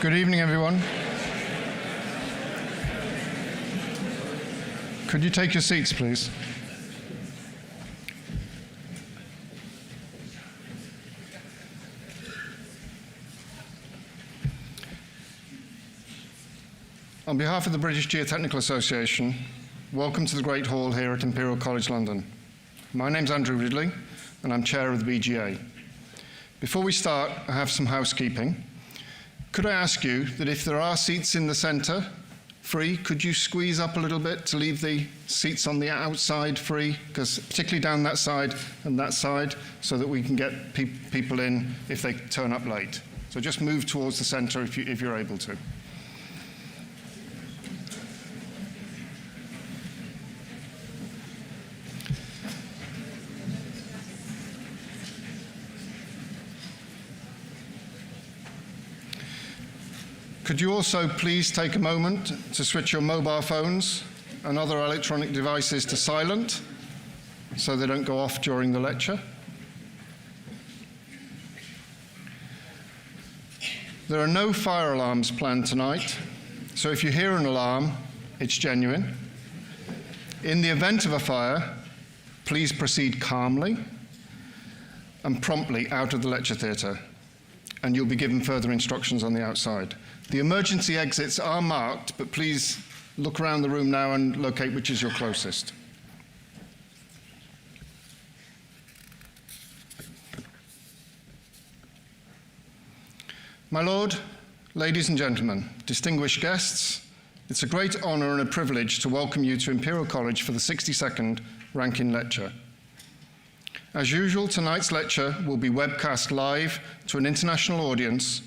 Good evening, everyone. Could you take your seats, please? On behalf of the British Geotechnical Association, welcome to the Great Hall here at Imperial College London. My name's Andrew Ridley, and I'm chair of the BGA. Before we start, I have some housekeeping. Could I ask you that if there are seats in the centre free, could you squeeze up a little bit to leave the seats on the outside free, because particularly down that side and that side, so that we can get people in if they turn up late. So just move towards the centre if you're able to. Could you also please take a moment to switch your mobile phones and other electronic devices to silent so they don't go off during the lecture? There are no fire alarms planned tonight, so if you hear an alarm, it's genuine. In the event of a fire, please proceed calmly and promptly out of the lecture theatre, and you'll be given further instructions on the outside. The emergency exits are marked, but please look around the room now and locate which is your closest. My Lord, ladies and gentlemen, distinguished guests, it's a great honour and a privilege to welcome you to Imperial College for the 62nd Rankine Lecture. As usual, tonight's lecture will be webcast live to an international audience,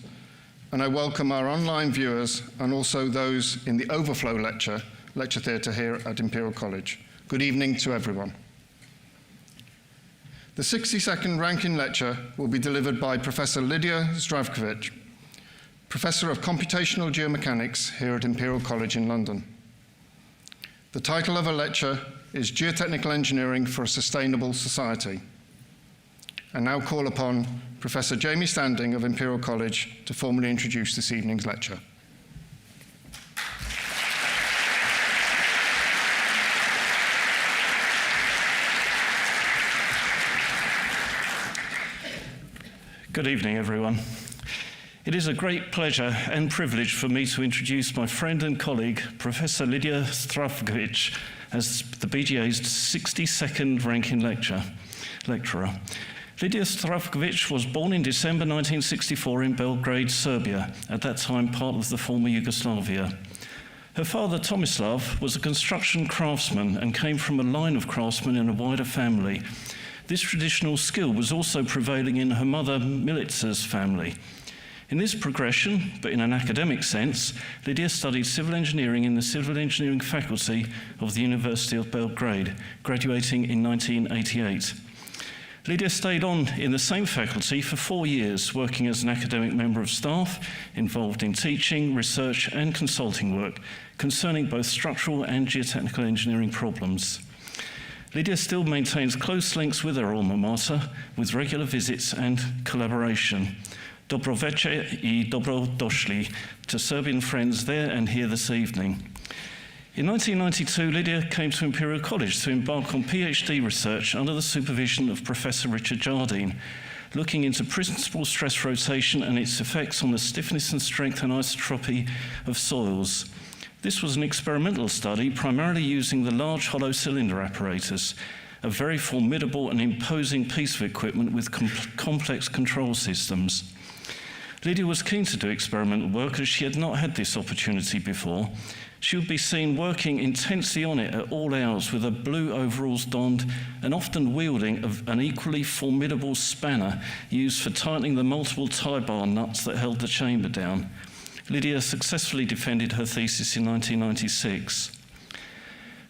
and I welcome our online viewers and also those in the Overflow lecture theatre here at Imperial College. Good evening to everyone. The 62nd Rankine Lecture will be delivered by Professor Lydia Zdravkovic, Professor of Computational Geomechanics here at Imperial College in London. The title of her lecture is Geotechnical Engineering for a Sustainable Society. I now call upon Professor Jamie Standing of Imperial College to formally introduce this evening's lecture. Good evening, everyone. It is a great pleasure and privilege for me to introduce my friend and colleague, Professor Lydia Zdravkovic, as the BGA's 62nd Rankine lecturer. Lydia Zdravkovic was born in December 1964 in Belgrade, Serbia, at that time part of the former Yugoslavia. Her father, Tomislav, was a construction craftsman and came from a line of craftsmen in a wider family. This traditional skill was also prevailing in her mother, Milica's family. In this progression, but in an academic sense, Lydia studied civil engineering in the Civil Engineering Faculty of the University of Belgrade, graduating in 1988. Lydia stayed on in the same faculty for 4 years, working as an academic member of staff, involved in teaching, research, and consulting work concerning both structural and geotechnical engineering problems. Lydia still maintains close links with her alma mater, with regular visits and collaboration. Dobro večer I dobro došli to Serbian friends there and here this evening. In 1992, Lydia came to Imperial College to embark on PhD research under the supervision of Professor Richard Jardine, looking into principal stress rotation and its effects on the stiffness and strength and isotropy of soils. This was an experimental study primarily using the large hollow cylinder apparatus, a very formidable and imposing piece of equipment with complex control systems. Lydia was keen to do experimental work as she had not had this opportunity before. She would be seen working intensely on it at all hours with her blue overalls donned and often wielding an equally formidable spanner used for tightening the multiple tie bar nuts that held the chamber down. Lydia successfully defended her thesis in 1996.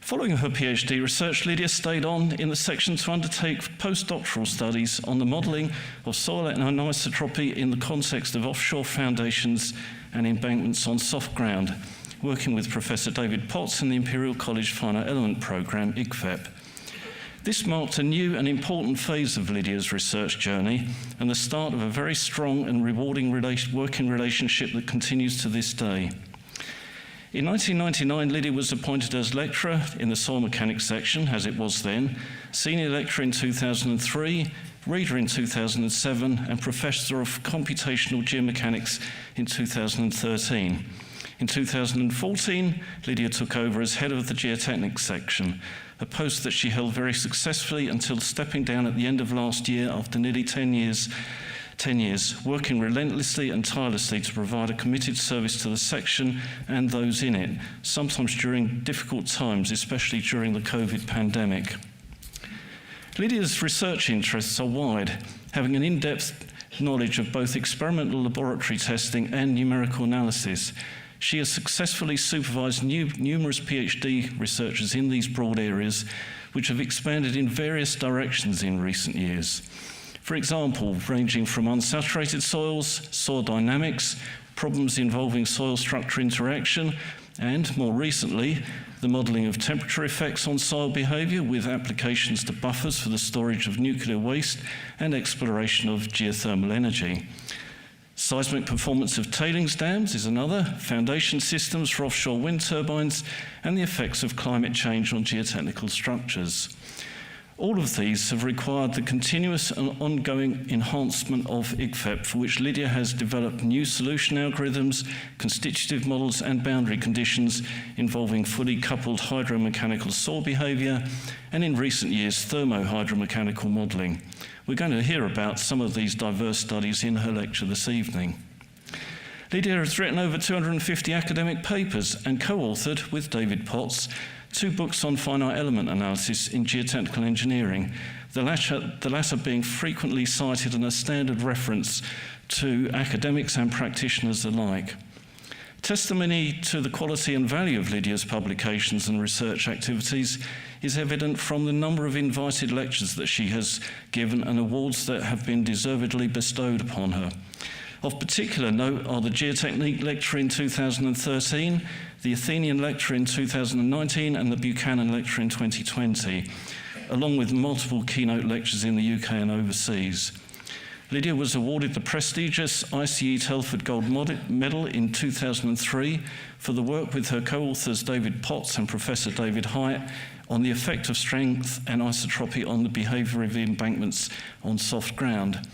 Following her PhD research, Lydia stayed on in the section to undertake postdoctoral studies on the modelling of soil anisotropy in the context of offshore foundations and embankments on soft ground, working with Professor David Potts in the Imperial College Finite Element Programme, IGFEP. This marked a new and important phase of Lydia's research journey and the start of a very strong and rewarding working relationship that continues to this day. In 1999, Lydia was appointed as lecturer in the soil mechanics section, as it was then, senior lecturer in 2003, reader in 2007, and professor of computational geomechanics in 2013. In 2014, Lydia took over as head of the Geotechnical section, a post that she held very successfully until stepping down at the end of last year after nearly 10 years, working relentlessly and tirelessly to provide a committed service to the section and those in it, sometimes during difficult times, especially during the COVID pandemic. Lydia's research interests are wide, having an in-depth knowledge of both experimental laboratory testing and numerical analysis. She has successfully supervised numerous PhD researchers in these broad areas, which have expanded in various directions in recent years. For example, ranging from unsaturated soils, soil dynamics, problems involving soil structure interaction, and more recently, the modelling of temperature effects on soil behaviour with applications to buffers for the storage of nuclear waste and exploration of geothermal energy. Seismic performance of tailings dams is another, foundation systems for offshore wind turbines, and the effects of climate change on geotechnical structures. All of these have required the continuous and ongoing enhancement of IGFEP, for which Lydia has developed new solution algorithms, constitutive models, and boundary conditions involving fully coupled hydromechanical soil behaviour, and in recent years, thermo-hydromechanical modelling. We're going to hear about some of these diverse studies in her lecture this evening. Lydia has written over 250 academic papers and co-authored, with David Potts, 2 books on finite element analysis in geotechnical engineering, the latter being frequently cited and a standard reference to academics and practitioners alike. Testimony to the quality and value of Lydia's publications and research activities is evident from the number of invited lectures that she has given and awards that have been deservedly bestowed upon her. Of particular note are the Geotechnical Lecture in 2013, the Athenian Lecture in 2019, and the Buchanan Lecture in 2020, along with multiple keynote lectures in the UK and overseas. Lydia was awarded the prestigious ICE Telford Gold Medal in 2003 for the work with her co-authors David Potts and Professor David Hyatt on the effect of strength and isotropy on the behaviour of embankments on soft ground.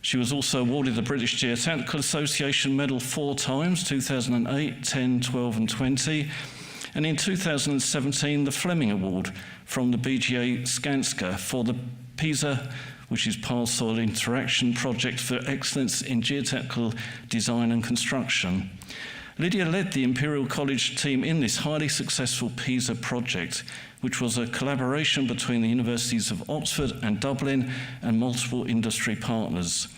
She was also awarded the British Geotechnical Association Medal 4 times, 2008, 10, 12 and 20, and in 2017 the Fleming Award from the BGA Skanska for the PISA, which is Pile Soil Interaction Project for Excellence in Geotechnical Design and Construction. Lydia led the Imperial College team in this highly successful PISA project, which was a collaboration between the universities of Oxford and Dublin and multiple industry partners.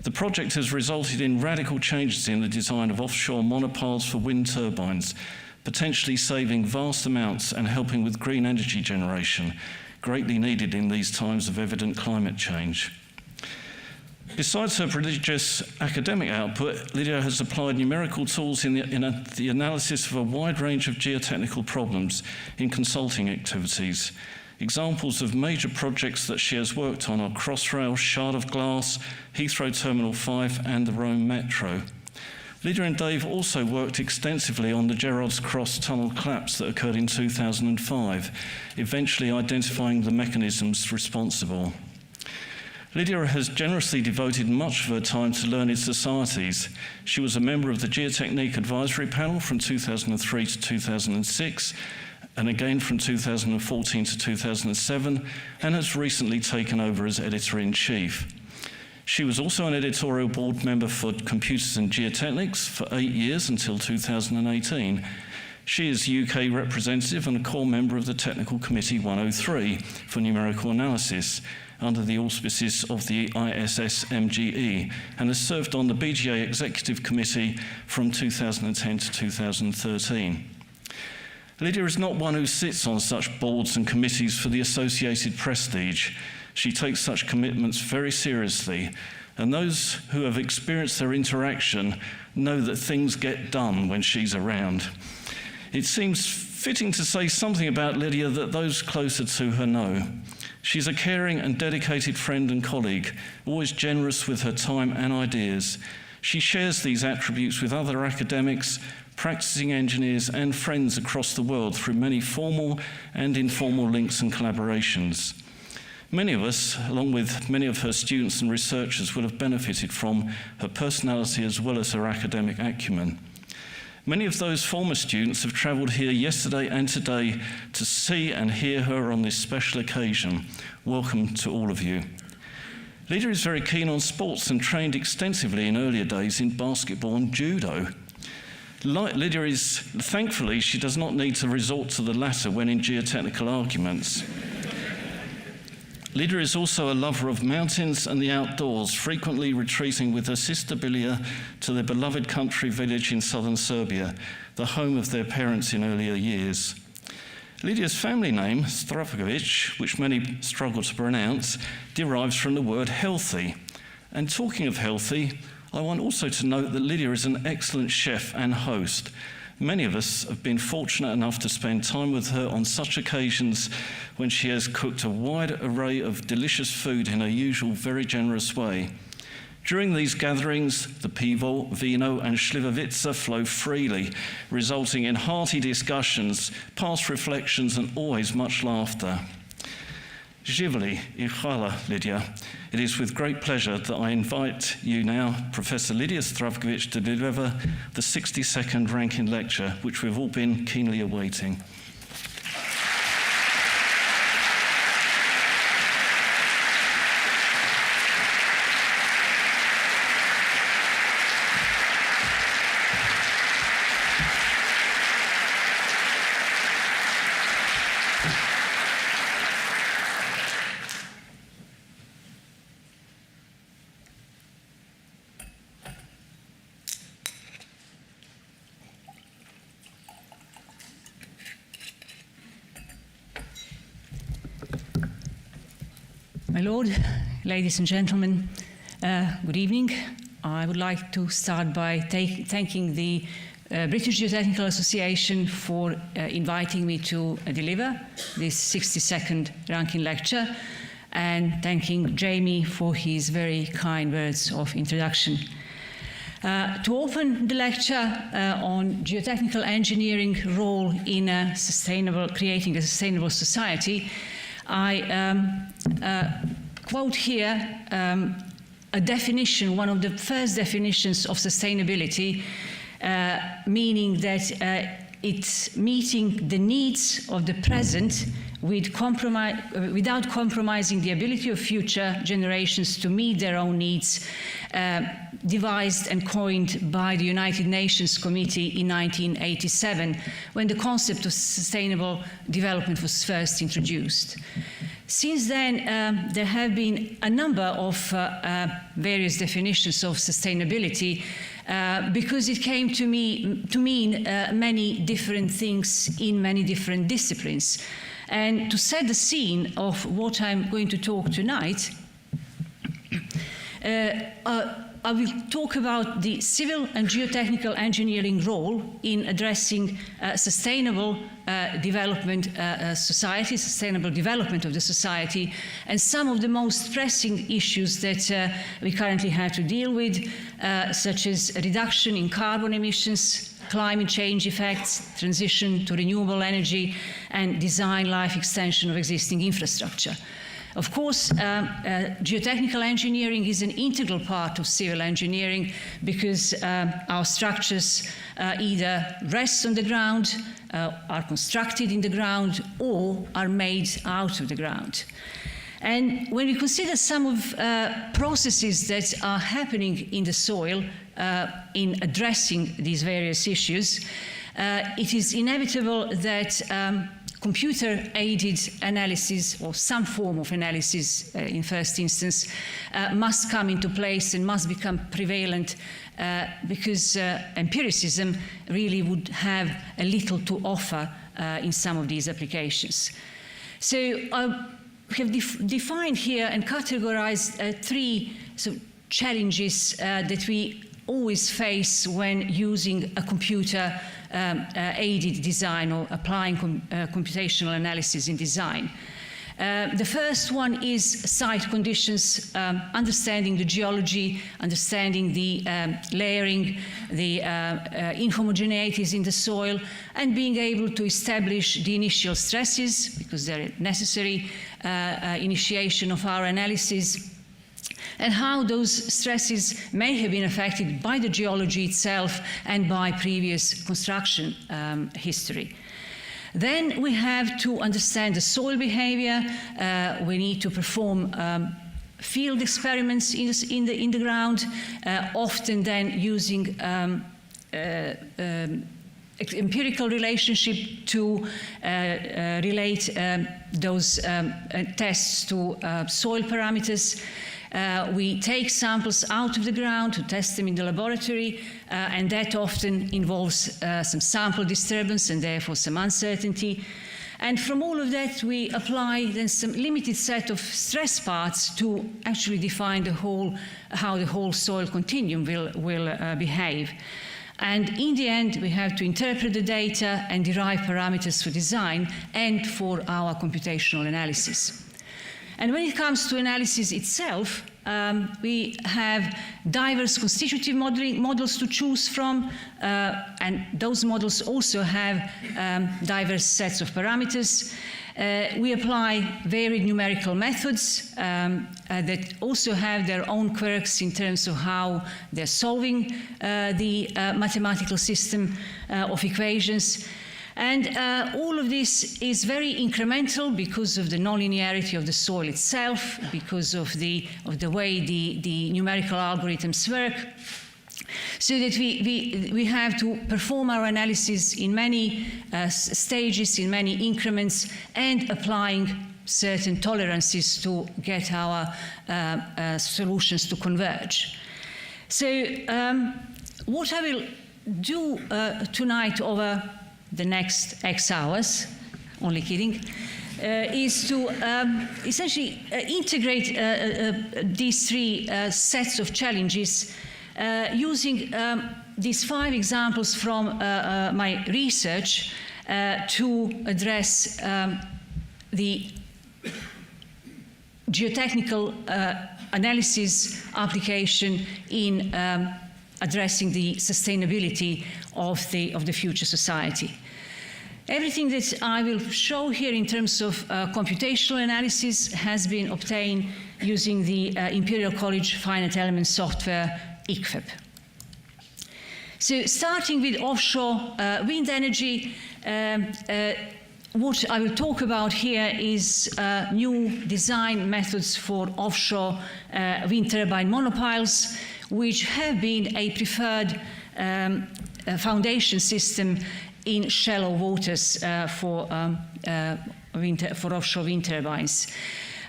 The project has resulted in radical changes in the design of offshore monopiles for wind turbines, potentially saving vast amounts and helping with green energy generation, greatly needed in these times of evident climate change. Besides her prodigious academic output, Lydia has applied numerical tools in the analysis of a wide range of geotechnical problems in consulting activities. Examples of major projects that she has worked on are Crossrail, Shard of Glass, Heathrow Terminal 5 and the Rome Metro. Lydia and Dave also worked extensively on the Gerrards Cross tunnel collapse that occurred in 2005, eventually identifying the mechanisms responsible. Lydia has generously devoted much of her time to learned societies. She was a member of the Geotechnique Advisory Panel from 2003 to 2006, and again from 2014 to 2007, and has recently taken over as Editor-in-Chief. She was also an editorial board member for Computers and Geotechnics for 8 years until 2018. She is UK representative and a core member of the Technical Committee 103 for numerical analysis under the auspices of the ISSMGE, and has served on the BGA Executive Committee from 2010 to 2013. Lydia is not one who sits on such boards and committees for the associated prestige. She takes such commitments very seriously, and those who have experienced their interaction know that things get done when she's around. It seems fitting to say something about Lydia that those closer to her know. She's a caring and dedicated friend and colleague, always generous with her time and ideas. She shares these attributes with other academics, practicing engineers and friends across the world through many formal and informal links and collaborations. Many of us, along with many of her students and researchers, will have benefited from her personality as well as her academic acumen. Many of those former students have travelled here yesterday and today to see and hear her on this special occasion. Welcome to all of you. Lydia is very keen on sports and trained extensively in earlier days in basketball and judo. Like Lydia is, thankfully, she does not need to resort to the latter when in geotechnical arguments. Lydia is also a lover of mountains and the outdoors, frequently retreating with her sister Bilia to their beloved country village in southern Serbia, the home of their parents in earlier years. Lydia's family name, Stravkovic, which many struggle to pronounce, derives from the word healthy. And talking of healthy, I want also to note that Lydia is an excellent chef and host. Many of us have been fortunate enough to spend time with her on such occasions when she has cooked a wide array of delicious food in her usual very generous way. During these gatherings, the pivo, vino and slivovica flow freely, resulting in hearty discussions, past reflections and always much laughter. Živeli I hvala, Lydia. It is with great pleasure that I invite you now, Professor Lydia Stravkovic, to deliver the 60-second Rankine Lecture, which we've all been keenly awaiting. My Lord, ladies and gentlemen, good evening. I would like to start by thanking the British Geotechnical Association for inviting me to deliver this 60-second Rankine Lecture, and thanking Jamie for his very kind words of introduction. To open the lecture on geotechnical engineering role in creating a sustainable society, I quote here a definition, one of the first definitions of sustainability, meaning that it's meeting the needs of the present without compromising the ability of future generations to meet their own needs, devised and coined by the United Nations Committee in 1987, when the concept of sustainable development was first introduced. Since then, there have been a number of various definitions of sustainability, because it came to mean many different things in many different disciplines. And to set the scene of what I'm going to talk tonight, I will talk about the civil and geotechnical engineering role in addressing sustainable development sustainable development of the society, and some of the most pressing issues that we currently have to deal with, such as a reduction in carbon emissions, climate change effects, transition to renewable energy, and design life extension of existing infrastructure. Of course, geotechnical engineering is an integral part of civil engineering, because our structures either rest on the ground, are constructed in the ground, or are made out of the ground. And when we consider some of processes that are happening in the soil in addressing these various issues, it is inevitable that computer-aided analysis, or some form of analysis in first instance, must come into place and must become prevalent, because empiricism really would have a little to offer in some of these applications. So we have defined here and categorized three challenges that we always face when using a computer aided design or applying computational analysis in design. The first one is site conditions, understanding the geology, understanding the layering, the inhomogeneities in the soil, and being able to establish the initial stresses, because they're necessary initiation of our analysis, and how those stresses may have been affected by the geology itself and by previous construction history. Then we have to understand the soil behavior. We need to perform field experiments in the ground, often then using empirical relationship to relate those tests to soil parameters. We take samples out of the ground to test them in the laboratory, and that often involves some sample disturbance and therefore some uncertainty. And from all of that, we apply then some limited set of stress parts to actually define how the whole soil continuum will behave. And in the end, we have to interpret the data and derive parameters for design and for our computational analysis. And when it comes to analysis itself, we have diverse constitutive models to choose from, and those models also have diverse sets of parameters. We apply varied numerical methods that also have their own quirks in terms of how they're solving the mathematical system of equations. And all of this is very incremental because of the nonlinearity of the soil itself, because of the way the numerical algorithms work, so that we have to perform our analysis in many stages, in many increments, and applying certain tolerances to get our solutions to converge. So what I will do tonight over the next X hours, only kidding, is to essentially integrate these three sets of challenges using these 5 examples from my research to address the geotechnical analysis application in addressing the sustainability of the future society. Everything that I will show here in terms of computational analysis has been obtained using the Imperial College Finite Element Software, ICFEP. So starting with offshore wind energy, what I will talk about here is new design methods for offshore wind turbine monopiles, which have been a preferred foundation system in shallow waters for offshore wind turbines.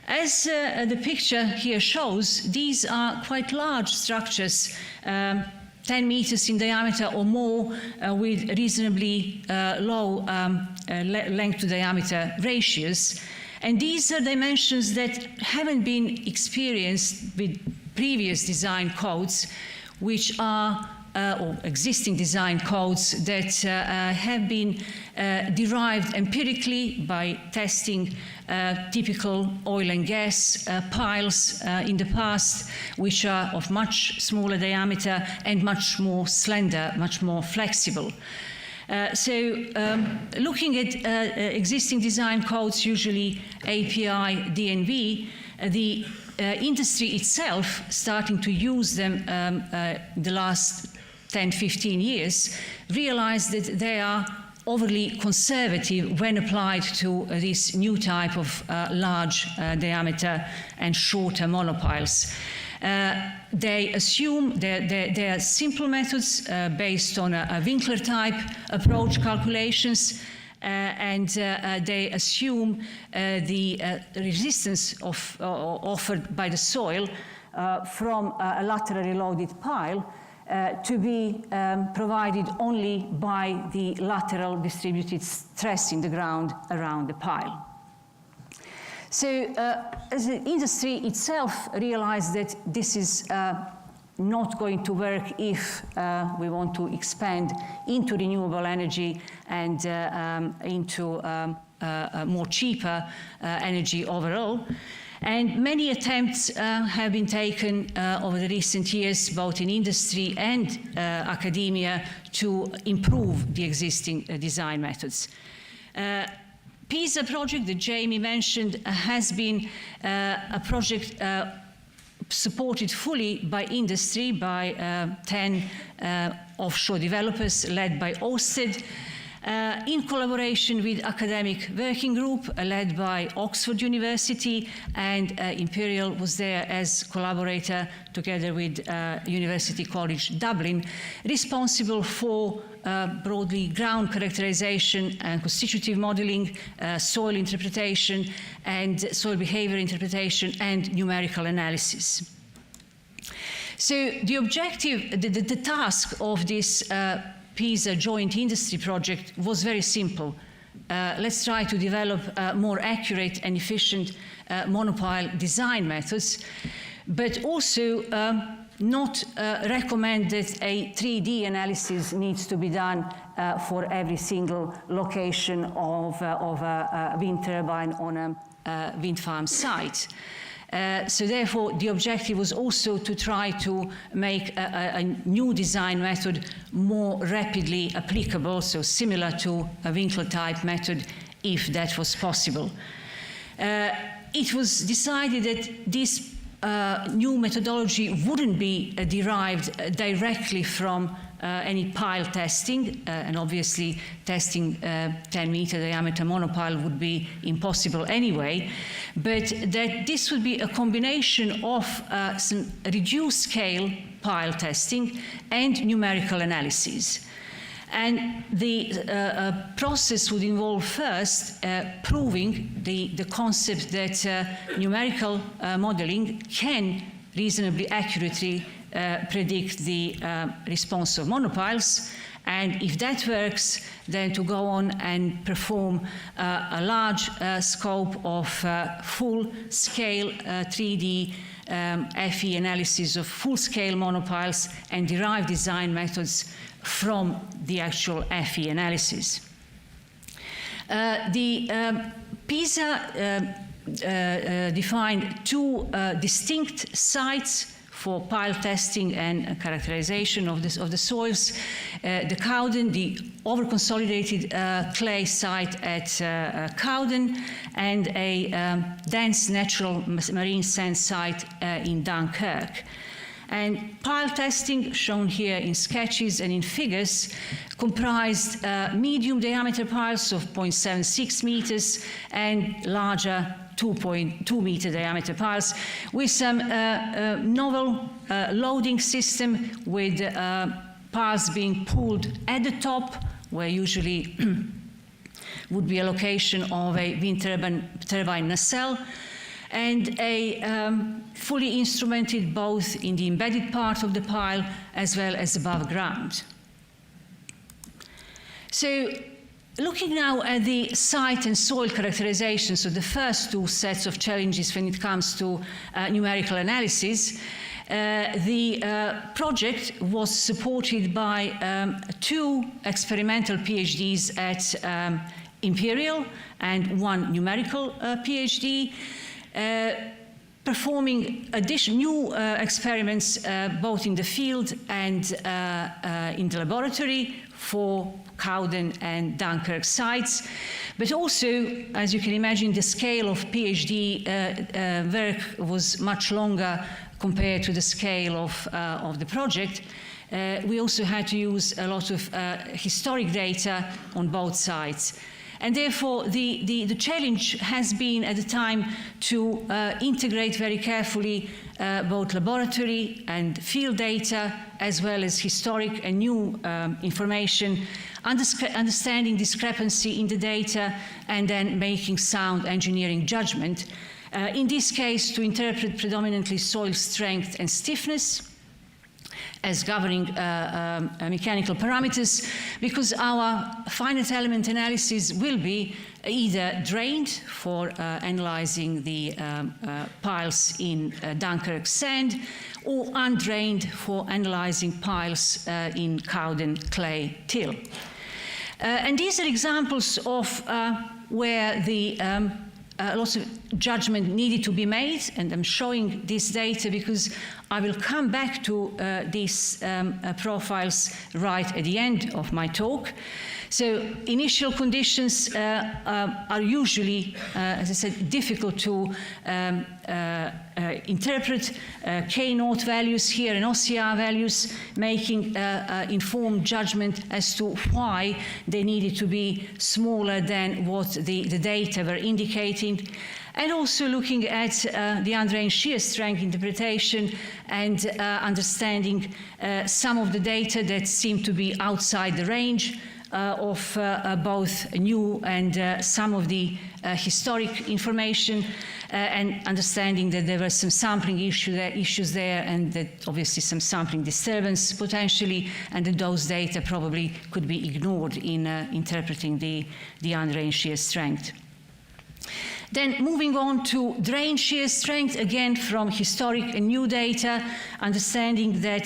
As the picture here shows, these are quite large structures, 10 meters in diameter or more, with reasonably low length to diameter ratios. And these are dimensions that haven't been experienced with previous design codes, which are or existing design codes that have been derived empirically by testing typical oil and gas piles in the past, which are of much smaller diameter and much more slender, much more flexible. Looking at existing design codes, usually API, DNV, the industry itself starting to use them the last 10-15 years, realized that they are overly conservative when applied to this new type of large diameter and shorter monopiles. They assume they are simple methods based on a Winkler type approach calculations, and they assume the resistance offered by the soil from a laterally loaded pile to be provided only by the lateral distributed stress in the ground around the pile. So as the industry itself realized that this is not going to work if we want to expand into renewable energy and into more cheaper energy overall. And many attempts have been taken over the recent years, both in industry and academia, to improve the existing design methods. PISA project that Jamie mentioned has been a project supported fully by industry, by 10 offshore developers led by Ørsted, in collaboration with academic working group led by Oxford University, and Imperial was there as collaborator together with University College Dublin, responsible for broadly ground characterization and constitutive modeling, soil interpretation and soil behavior interpretation, and numerical analysis. So the objective, the task of this PISA joint industry project was very simple. Let's try to develop more accurate and efficient monopile design methods, but also not recommend that a 3D analysis needs to be done for every single location of a wind turbine on a wind farm site. So therefore, the objective was also to try to make a new design method more rapidly applicable, so similar to a Winkler type method, if that was possible. It was decided that this new methodology wouldn't be derived directly from any pile testing, and obviously testing 10-meter diameter monopile would be impossible anyway, but that this would be a combination of some reduced scale pile testing and numerical analysis. And the process would involve first proving the concept that numerical modeling can reasonably accurately predict the response of monopiles, and if that works, then to go on and perform a large scope of full-scale 3D FE analysis of full-scale monopiles and derive design methods from the actual FE analysis. The PISA defined two distinct sites for pile testing and characterization of the soils. The Cowden, the over-consolidated clay site at Cowden, and a dense natural marine sand site in Dunkirk. And pile testing, shown here in sketches and in figures, comprised medium diameter piles of 0.76 meters and larger 2.2 meter diameter piles with some novel loading system, with piles being pulled at the top, where usually would be a location of a wind turbine nacelle, and a fully instrumented both in the embedded part of the pile as well as above ground. So, looking now at the site and soil characterization, so the first two sets of challenges when it comes to numerical analysis, the project was supported by two experimental PhDs at Imperial and one numerical PhD, performing new experiments both in the field and in the laboratory for Cowden and Dunkirk sites, but also, as you can imagine, the scale of PhD work was much longer compared to the scale of the project. We also had to use a lot of historic data on both sides. And therefore, the challenge has been at the time to integrate very carefully both laboratory and field data, as well as historic and new information, understanding discrepancy in the data, and then making sound engineering judgment. In this case, to interpret predominantly soil strength and stiffness, as governing mechanical parameters, because our finite element analysis will be either drained for analyzing the piles in Dunkirk sand, or undrained for analyzing piles in Cowden clay till. And these are examples of where the lots of judgment needed to be made, and I'm showing this data because I will come back to these profiles right at the end of my talk. So initial conditions are usually, as I said, difficult to interpret. K0 values here and OCR values, making informed judgment as to why they needed to be smaller than what the data were indicating. And also looking at the undrained shear strength interpretation and understanding some of the data that seem to be outside the range of both new and some of the historic information, and understanding that there were some sampling issues there, and that obviously some sampling disturbance potentially, and that those data probably could be ignored in interpreting the undrained shear strength. Then moving on to drain shear strength, again from historic and new data, understanding that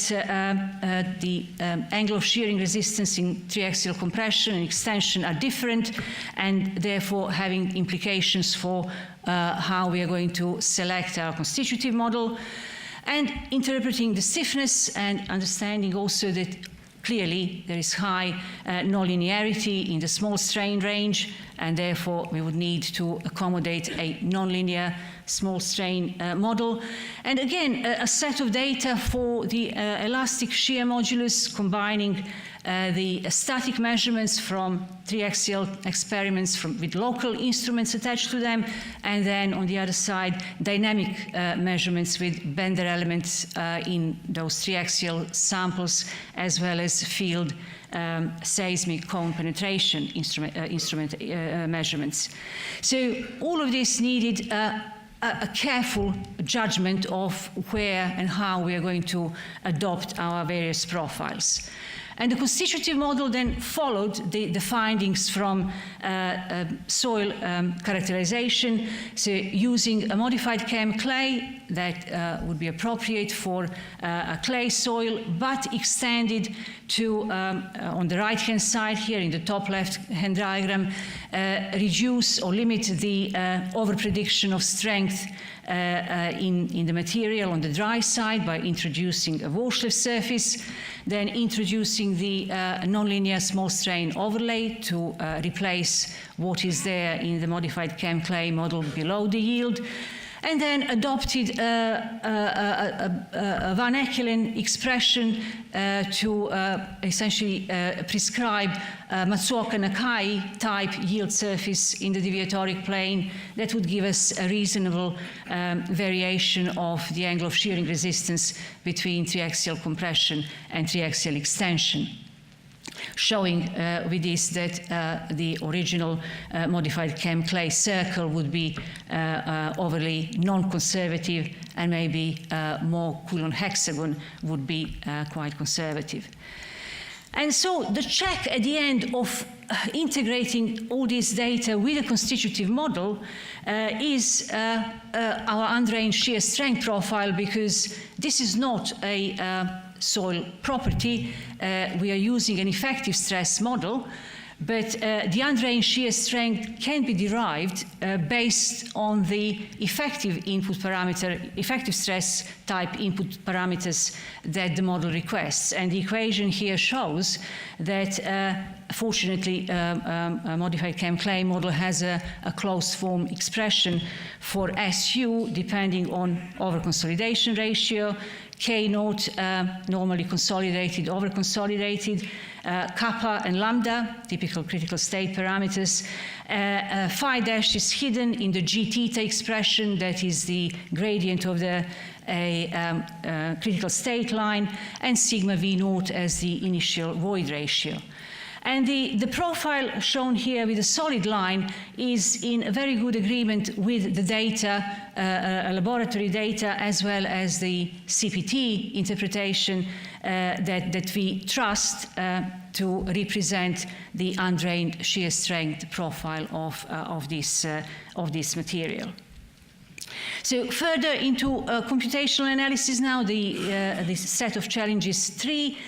the angle of shearing resistance in triaxial compression and extension are different, and therefore having implications for how we are going to select our constitutive model, and interpreting the stiffness and understanding also that clearly there is high nonlinearity in the small strain range, and therefore we would need to accommodate a nonlinear small strain model. And again, a set of data for the elastic shear modulus, combining the static measurements from triaxial experiments with local instruments attached to them, and then on the other side, dynamic measurements with Bender elements in those triaxial samples, as well as field seismic cone penetration instrument measurements. So all of this needed a careful judgment of where and how we are going to adopt our various profiles. And the constitutive model then followed the findings from soil characterization, so using a modified chem clay that would be appropriate for a clay soil, but extended to, on the right-hand side here in the top left-hand diagram, reduce or limit the overprediction of strength in the material on the dry side by introducing a Walsh-Lev surface, then introducing the nonlinear small strain overlay to replace what is there in the modified chem clay model below the yield, and then adopted a Van Echelen expression to essentially prescribe Matsuoka-Nakai type yield surface in the deviatoric plane that would give us a reasonable variation of the angle of shearing resistance between triaxial compression and triaxial extension, showing with this that the original modified chem clay circle would be overly non-conservative, and maybe more Coulomb hexagon would be quite conservative. And so the check at the end of integrating all this data with a constitutive model is our undrained shear strength profile, because this is not a soil property. We are using an effective stress model, but the undrained shear strength can be derived based on the effective input parameter, effective stress type input parameters that the model requests. And the equation here shows that fortunately, a modified chem clay model has a closed form expression for SU depending on overconsolidation ratio, K0 normally consolidated, overconsolidated, kappa and lambda, typical critical state parameters. Phi dash is hidden in the G theta expression, that is the gradient of the critical state line, and sigma V0 as the initial void ratio. And the profile shown here with the solid line is in a very good agreement with the data, laboratory data, as well as the CPT interpretation that we trust to represent the undrained shear strength profile of this material. So further into computational analysis now, this set of challenges 3.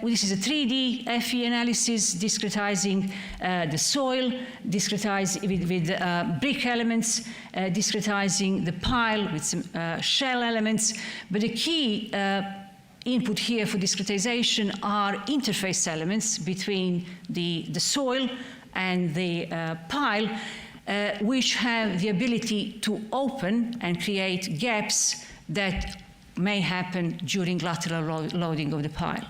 This is a 3D FE analysis discretizing the soil, with brick elements, discretizing the pile with some shell elements. But the key input here for discretization are interface elements between the soil and the pile, which have the ability to open and create gaps that may happen during lateral loading of the pile.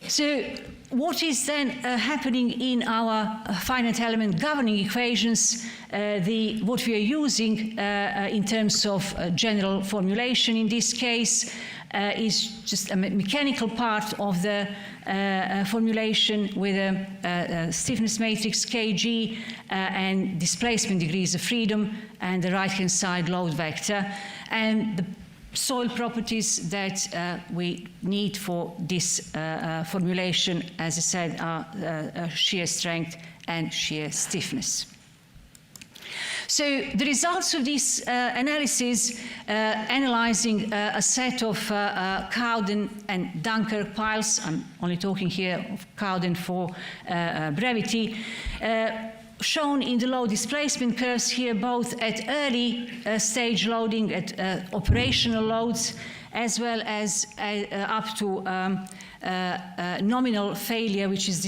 So what is then happening in our finite element governing equations? What we are using in terms of general formulation in this case is just a mechanical part of the formulation with a stiffness matrix kg and displacement degrees of freedom and the right-hand side load vector, and the soil properties that we need for this formulation, as I said, are shear strength and shear stiffness. So the results of this analysis, analyzing a set of Cowden and Dunkirk piles, I'm only talking here of Cowden for brevity, shown in the load displacement curves here, both at early stage loading, at operational loads, as well as up to nominal failure, which is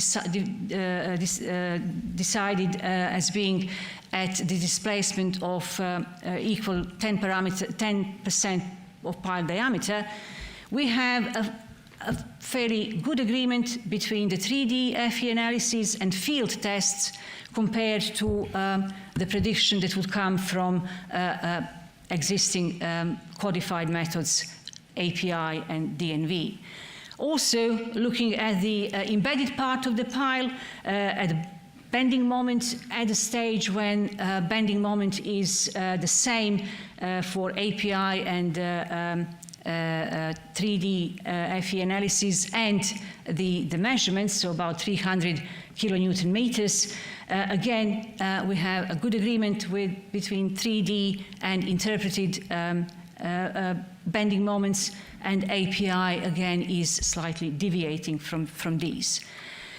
decided as being at the displacement of equal 10% of pile diameter. We have a fairly good agreement between the 3D FE analysis and field tests compared to the prediction that would come from existing codified methods, API and DNV. Also, looking at the embedded part of the pile, at the bending moment at a stage when bending moment is the same for API and 3D FE analysis and the measurements, so about 300 kilonewton meters. Again, we have a good agreement between 3D and interpreted bending moments, and API again is slightly deviating from these.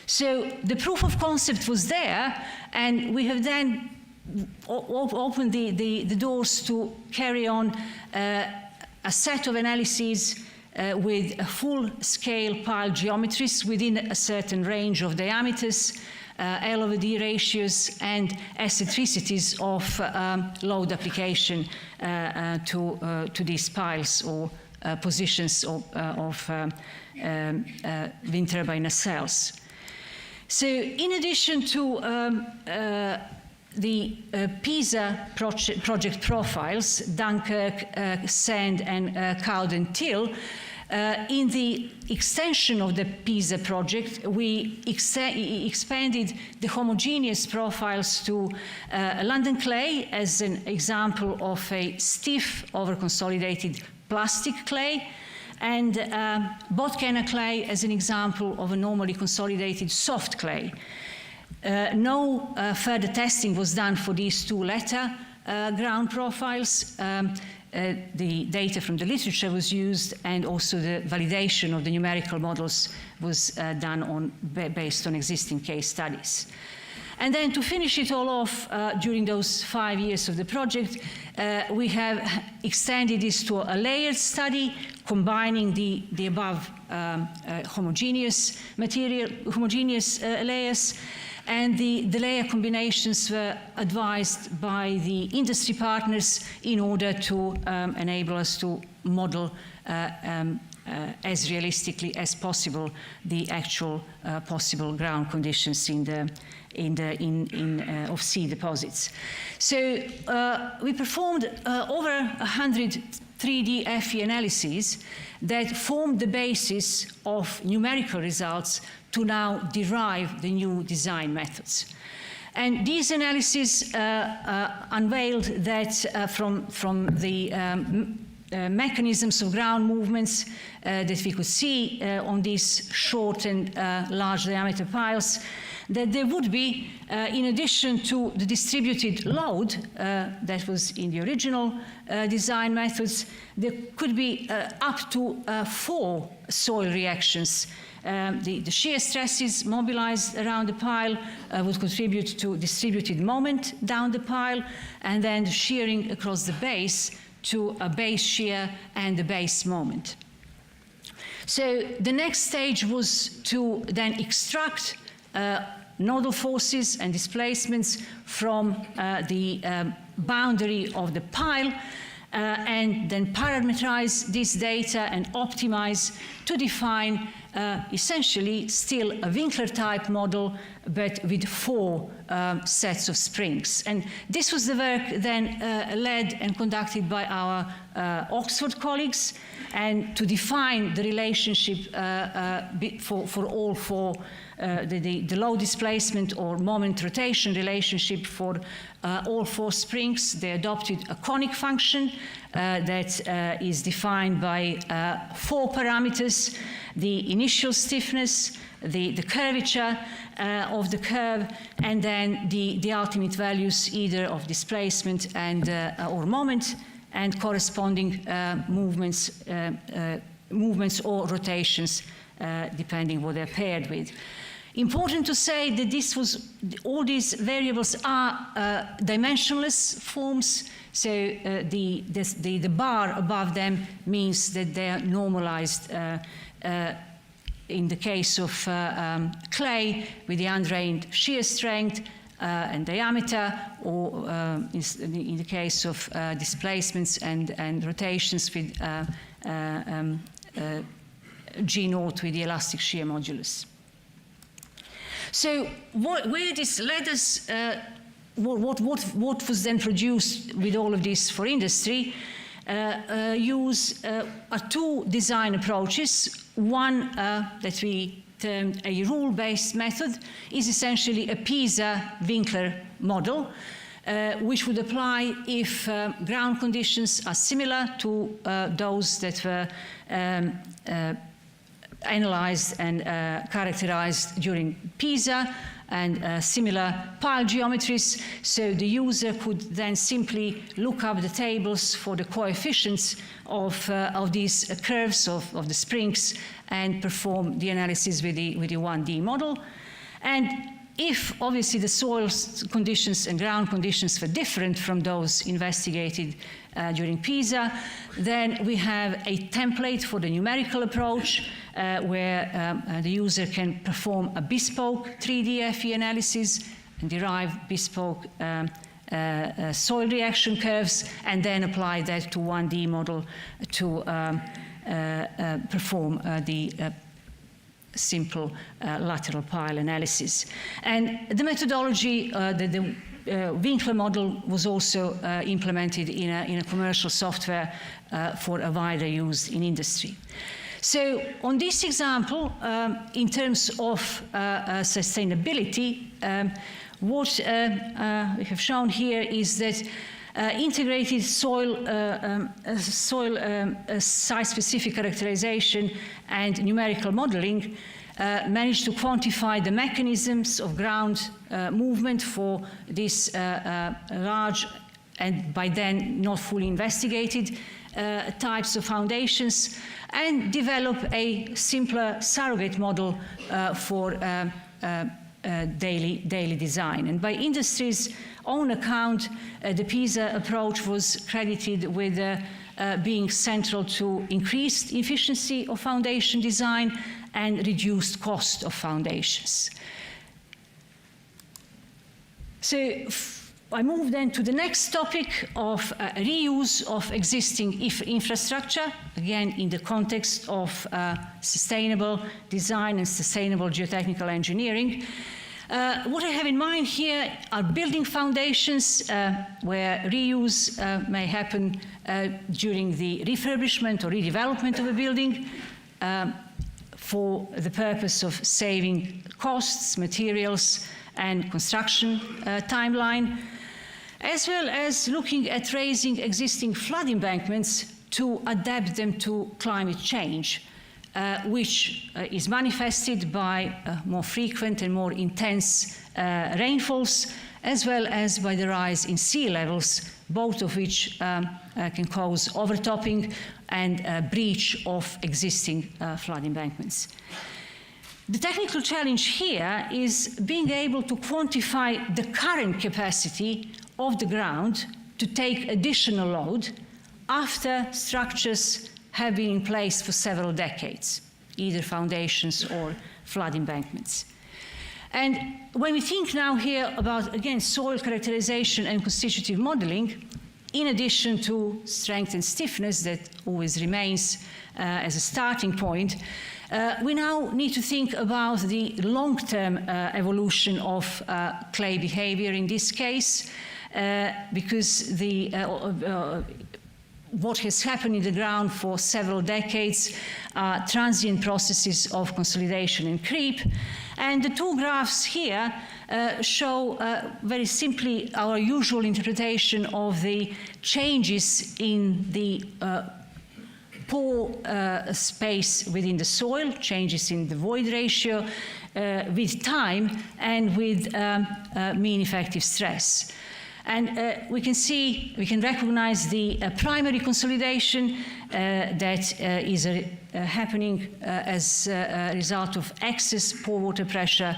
So the proof of concept was there, and we have then opened the doors to carry on a set of analyses with full-scale pile geometries within a certain range of diameters, L/D ratios, and eccentricities of load application to these piles or positions of wind turbine nacelles. So in addition to the PISA project profiles, Dunkirk, Sand, and Cowden Till, in the extension of the PISA project, we expanded the homogeneous profiles to London clay as an example of a stiff, over-consolidated plastic clay, and Botkana clay as an example of a normally consolidated soft clay. No further testing was done for these two latter ground profiles. The data from the literature was used, and also the validation of the numerical models was done based on existing case studies. And then to finish it all off, during those 5 years of the project, we have extended this to a layered study, combining the above homogeneous layers, and the layer combinations were advised by the industry partners in order to enable us to model as realistically as possible the actual possible ground conditions of sea deposits. So we performed over 100 3D FE analyses that formed the basis of numerical results to now derive the new design methods. And these analyses unveiled that from the mechanisms of ground movements that we could see on these short and large diameter piles, that there would be, in addition to the distributed load that was in the original design methods, there could be up to 4 soil reactions. The shear stresses mobilized around the pile would contribute to distributed moment down the pile, and then the shearing across the base to a base shear and a base moment. So the next stage was to then extract nodal forces and displacements from the boundary of the pile and then parameterize this data and optimize to define essentially still a Winkler-type model, but with 4 sets of springs. And this was the work then led and conducted by our Oxford colleagues, and to define the relationship for all 4, the low displacement or moment rotation relationship for all 4 springs. They adopted a conic function that is defined by 4 parameters: the initial stiffness, the curvature of the curve, and then the ultimate values either of displacement and or moment, and corresponding movements or rotations, depending what they're paired with. Important to say that all these variables are dimensionless forms, so the bar above them means that they are normalized in the case of clay with the undrained shear strength and diameter, or in the case of displacements and rotations with G0 with the elastic shear modulus. So where this led us, what was then produced with all of this for industry, are 2 design approaches. One that we termed a rule-based method is essentially a Pisa-Winkler model, which would apply if ground conditions are similar to those that were analyzed and characterized during Pisa, and similar pile geometries. So the user could then simply look up the tables for the coefficients of these curves of the springs and perform the analysis with the 1D model. And if obviously the soil conditions and ground conditions were different from those investigated during Pisa, then we have a template for the numerical approach where the user can perform a bespoke 3D FE analysis and derive bespoke soil reaction curves, and then apply that to 1D model to perform the simple lateral pile analysis. And the methodology, the Winkler model, was also implemented in a commercial software for a wider use in industry. So on this example, in terms of sustainability, what we have shown here is that integrated soil site-specific characterization and numerical modeling managed to quantify the mechanisms of ground movement for these large and by then not fully investigated types of foundations, and develop a simpler surrogate model for daily design. And by industry's own account, the Pisa approach was credited with being central to increased efficiency of foundation design and reduced cost of foundations. So I move then to the next topic of reuse of existing infrastructure, again in the context of sustainable design and sustainable geotechnical engineering. What I have in mind here are building foundations where reuse may happen during the refurbishment or redevelopment of a building. for the purpose of saving costs, materials, and construction timeline, as well as looking at raising existing flood embankments to adapt them to climate change, which is manifested by more frequent and more intense rainfalls, as well as by the rise in sea levels, both of which can cause overtopping and breach of existing flood embankments. The technical challenge here is being able to quantify the current capacity of the ground to take additional load after structures have been in place for several decades, either foundations or flood embankments. And when we think now here about, again, soil characterization and constitutive modeling, in addition to strength and stiffness that always remains as a starting point, we now need to think about the long-term evolution of clay behavior in this case, because what has happened in the ground for several decades are transient processes of consolidation and creep. And the two graphs here show very simply our usual interpretation of the changes in the pore space within the soil, changes in the void ratio with time and with mean effective stress. And we can recognize the primary consolidation that is happening as a result of excess pore water pressure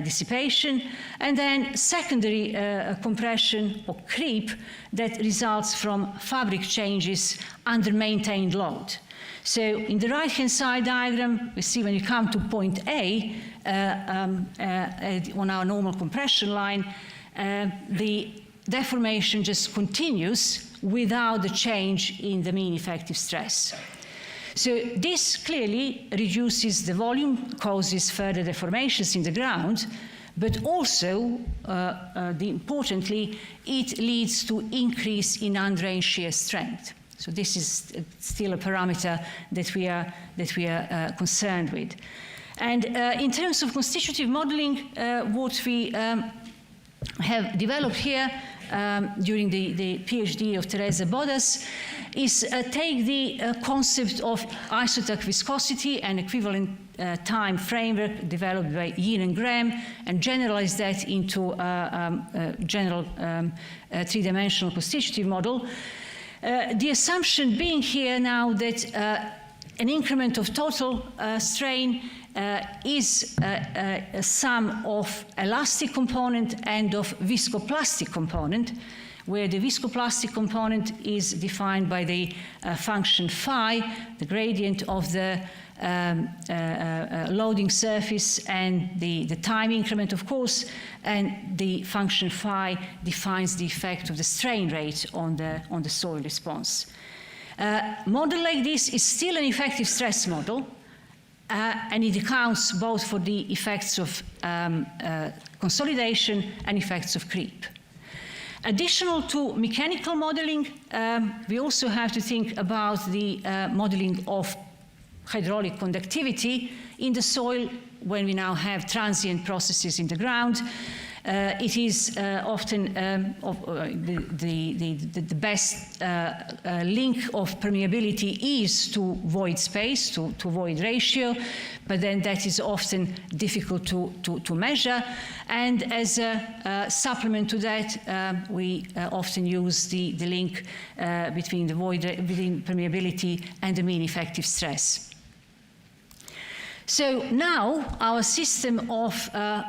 dissipation, and then secondary compression or creep that results from fabric changes under maintained load. So in the right-hand side diagram, we see when you come to point A on our normal compression line, the deformation just continues without the change in the mean effective stress. So this clearly reduces the volume, causes further deformations in the ground, but also, importantly, it leads to increase in undrained shear strength. So this is still a parameter that we are concerned with. And in terms of constitutive modeling, what we have developed here during the PhD of Teresa Bodas is take the concept of isotope viscosity and equivalent time framework developed by Yin and Graham and generalize that into a general three-dimensional constitutive model. The assumption being here now that an increment of total strain is a sum of elastic component and of viscoplastic component, where the viscoplastic component is defined by the function phi, the gradient of the loading surface and the time increment, of course, and the function phi defines the effect of the strain rate on the soil response. Model like this is still an effective stress model, and it accounts both for the effects of consolidation and effects of creep. Additional to mechanical modeling, we also have to think about the modeling of hydraulic conductivity in the soil when we now have transient processes in the ground. It is often the best link of permeability is to void space, to void ratio, but then that is often difficult to measure. And as a supplement to that, we often use the link between between permeability and the mean effective stress. So now our system of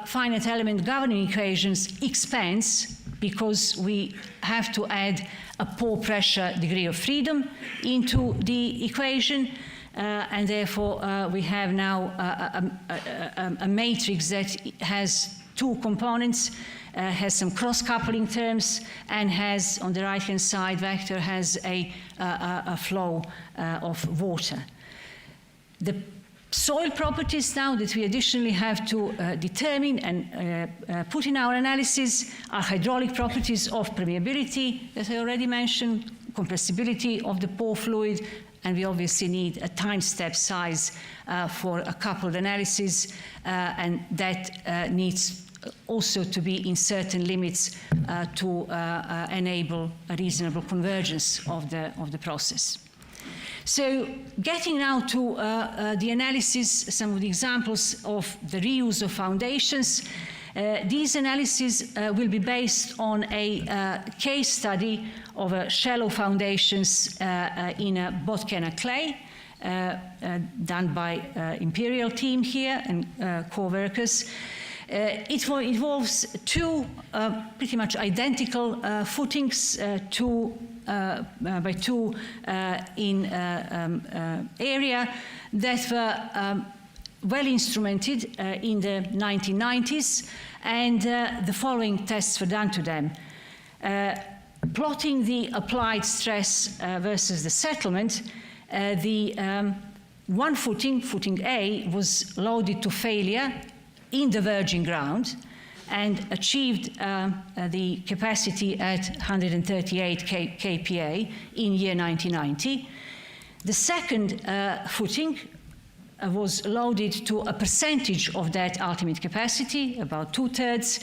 finite element governing equations expands because we have to add a pore pressure degree of freedom into the equation, and therefore we have now a matrix that has two components, has some cross-coupling terms, and has, on the right-hand side vector, has a flow of water. The soil properties now that we additionally have to determine and put in our analysis are hydraulic properties of permeability, as I already mentioned, compressibility of the pore fluid, and we obviously need a time step size for a coupled analysis, and that needs also to be in certain limits to enable a reasonable convergence of the process. So getting now to the analysis, some of the examples of the reuse of foundations. These analyses will be based on a case study of shallow foundations in a Botkenna clay, done by Imperial team here and co-workers. It involves two pretty much identical footings, two by two in area that were well instrumented in the 1990s, and the following tests were done to them. Plotting the applied stress versus the settlement, the one footing, footing A, was loaded to failure in the virgin ground and achieved the capacity at 138 kPa in year 1990. The second footing was loaded to a percentage of that ultimate capacity, about 2/3,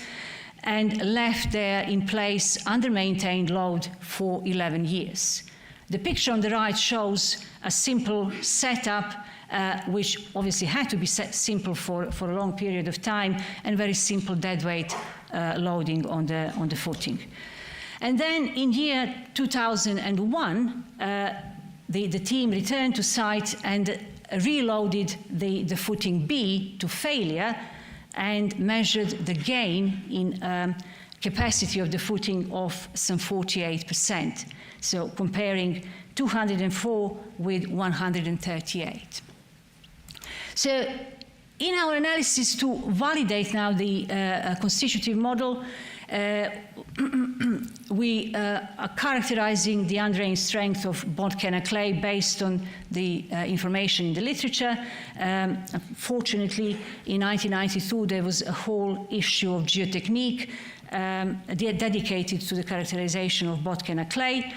and left there in place under maintained load for 11 years. The picture on the right shows a simple setup, which obviously had to be simple for a long period of time, and very simple deadweight loading on the footing. And then in year 2001, the team returned to site and reloaded the footing B to failure and measured the gain in capacity of the footing of some 48%. So comparing 204 with 138. So in our analysis to validate now the constitutive model, we are characterizing the underlying strength of Botkenna clay based on the information in the literature. Fortunately, in 1992, there was a whole issue of Geotechnical dedicated to the characterization of Botkenna clay.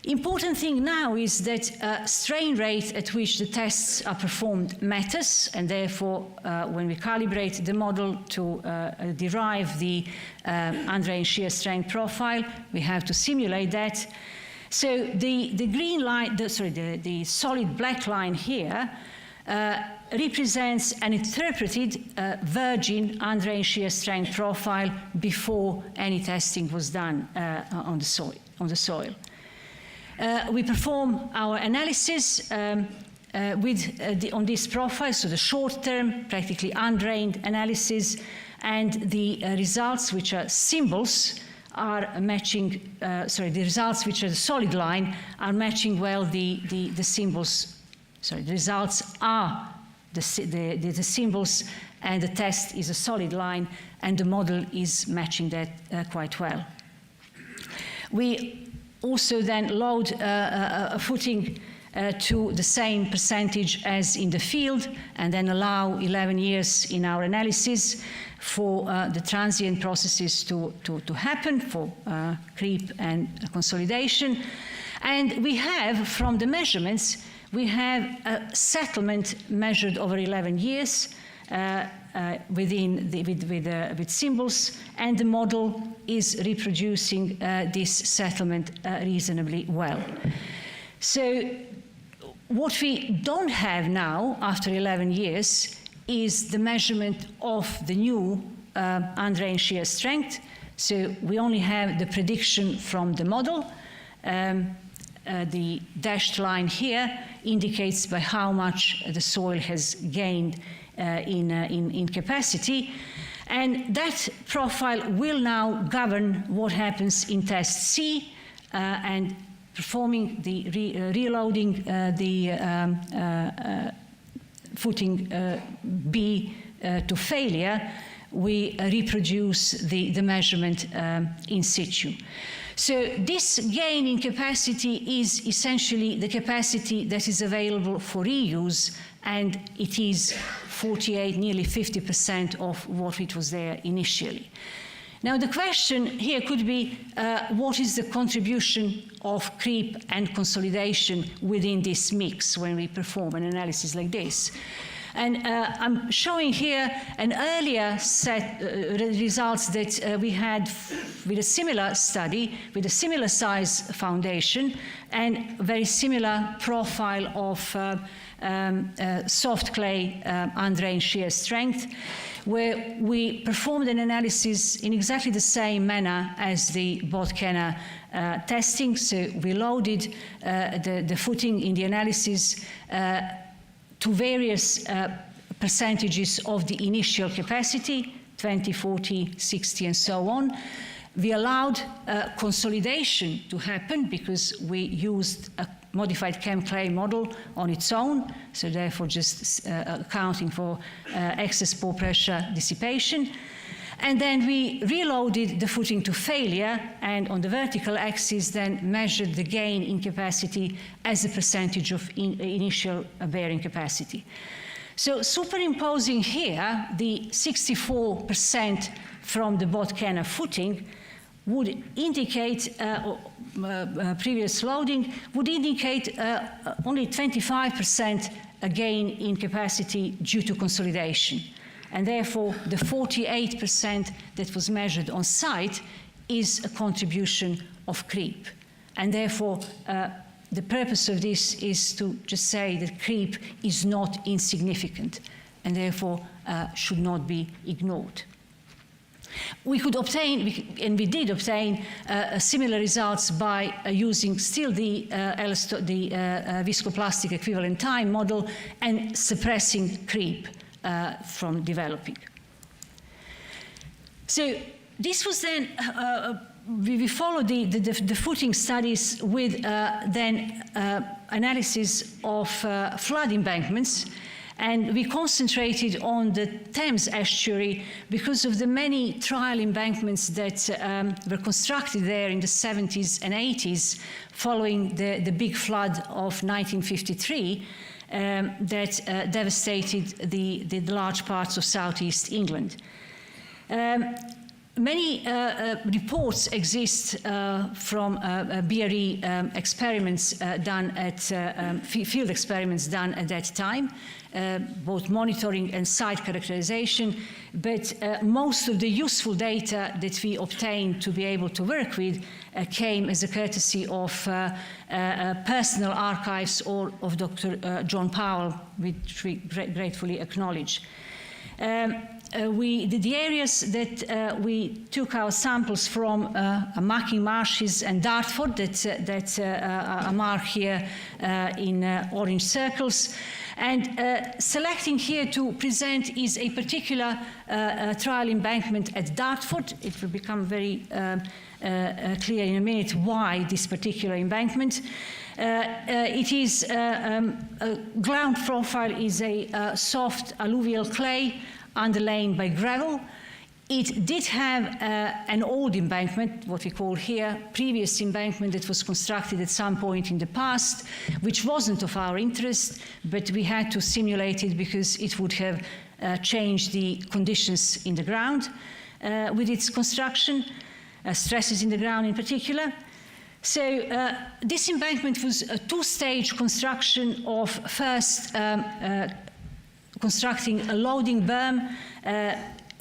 Important thing now is that strain rate at which the tests are performed matters, and therefore when we calibrate the model to derive the underlying shear strength profile, we have to simulate that. So the green line, the solid black line here represents an interpreted virgin underlying shear strength profile before any testing was done on the soil. We perform our analysis on this profile, so the short-term, practically undrained analysis, and the results, which are symbols, are matching. The results, which are the solid line, are matching well the symbols. Sorry, the results are the symbols, and the test is a solid line, and the model is matching that quite well. We also then load a footing to the same percentage as in the field, and then allow 11 years in our analysis for the transient processes to happen, for creep and consolidation. And we have, from the measurements, we have a settlement measured over 11 years with symbols, and the model is reproducing this settlement reasonably well. So what we don't have now, after 11 years, is the measurement of the new underlying shear strength. So we only have the prediction from the model. The dashed line here indicates by how much the soil has gained in capacity, and that profile will now govern what happens in test C, and performing the reloading the footing B to failure, we reproduce the measurement in situ. So this gain in capacity is essentially the capacity that is available for reuse, and it is 48, nearly 50% of what it was there initially. Now the question here could be, what is the contribution of creep and consolidation within this mix when we perform an analysis like this? And I'm showing here an earlier set results that we had with a similar study, with a similar size foundation, and very similar profile of soft clay undrained shear strength, where we performed an analysis in exactly the same manner as the Botkenna testing. So we loaded the footing in the analysis to various percentages of the initial capacity, 20, 40, 60, and so on. We allowed consolidation to happen because we used a modified chem-clay model on its own, so therefore just accounting for excess pore pressure dissipation. And then we reloaded the footing to failure, and on the vertical axis then measured the gain in capacity as a percentage of initial bearing capacity. So superimposing here the 64% from the Botkenna footing would indicate, previous loading would indicate only 25% gain in capacity due to consolidation. And therefore, the 48% that was measured on site is a contribution of creep. And therefore, the purpose of this is to just say that creep is not insignificant and therefore should not be ignored. We could obtain, and we did obtain, similar results by using still the viscoplastic equivalent time model and suppressing creep from developing. So this was then, we followed the footing studies with then analysis of flood embankments, and we concentrated on the Thames estuary because of the many trial embankments that were constructed there in the 70s and 80s following the big flood of 1953 that devastated the large parts of southeast England. Many reports exist from BRE experiments done at field experiments done at that time, both monitoring and site characterization, but most of the useful data that we obtained to be able to work with came as a courtesy of personal archives or of Dr. John Powell, which we gratefully acknowledge. The areas that we took our samples from Mucking Marshes and Dartford that are marked here in orange circles. And selecting here to present is a particular trial embankment at Dartford. It will become very clear in a minute why this particular embankment. It is ground profile is a soft alluvial clay underlain by gravel. It did have an old embankment, what we call here, previous embankment that was constructed at some point in the past, which wasn't of our interest, but we had to simulate it because it would have changed the conditions in the ground with its construction, stresses in the ground in particular. So this embankment was a two-stage construction of first constructing a loading berm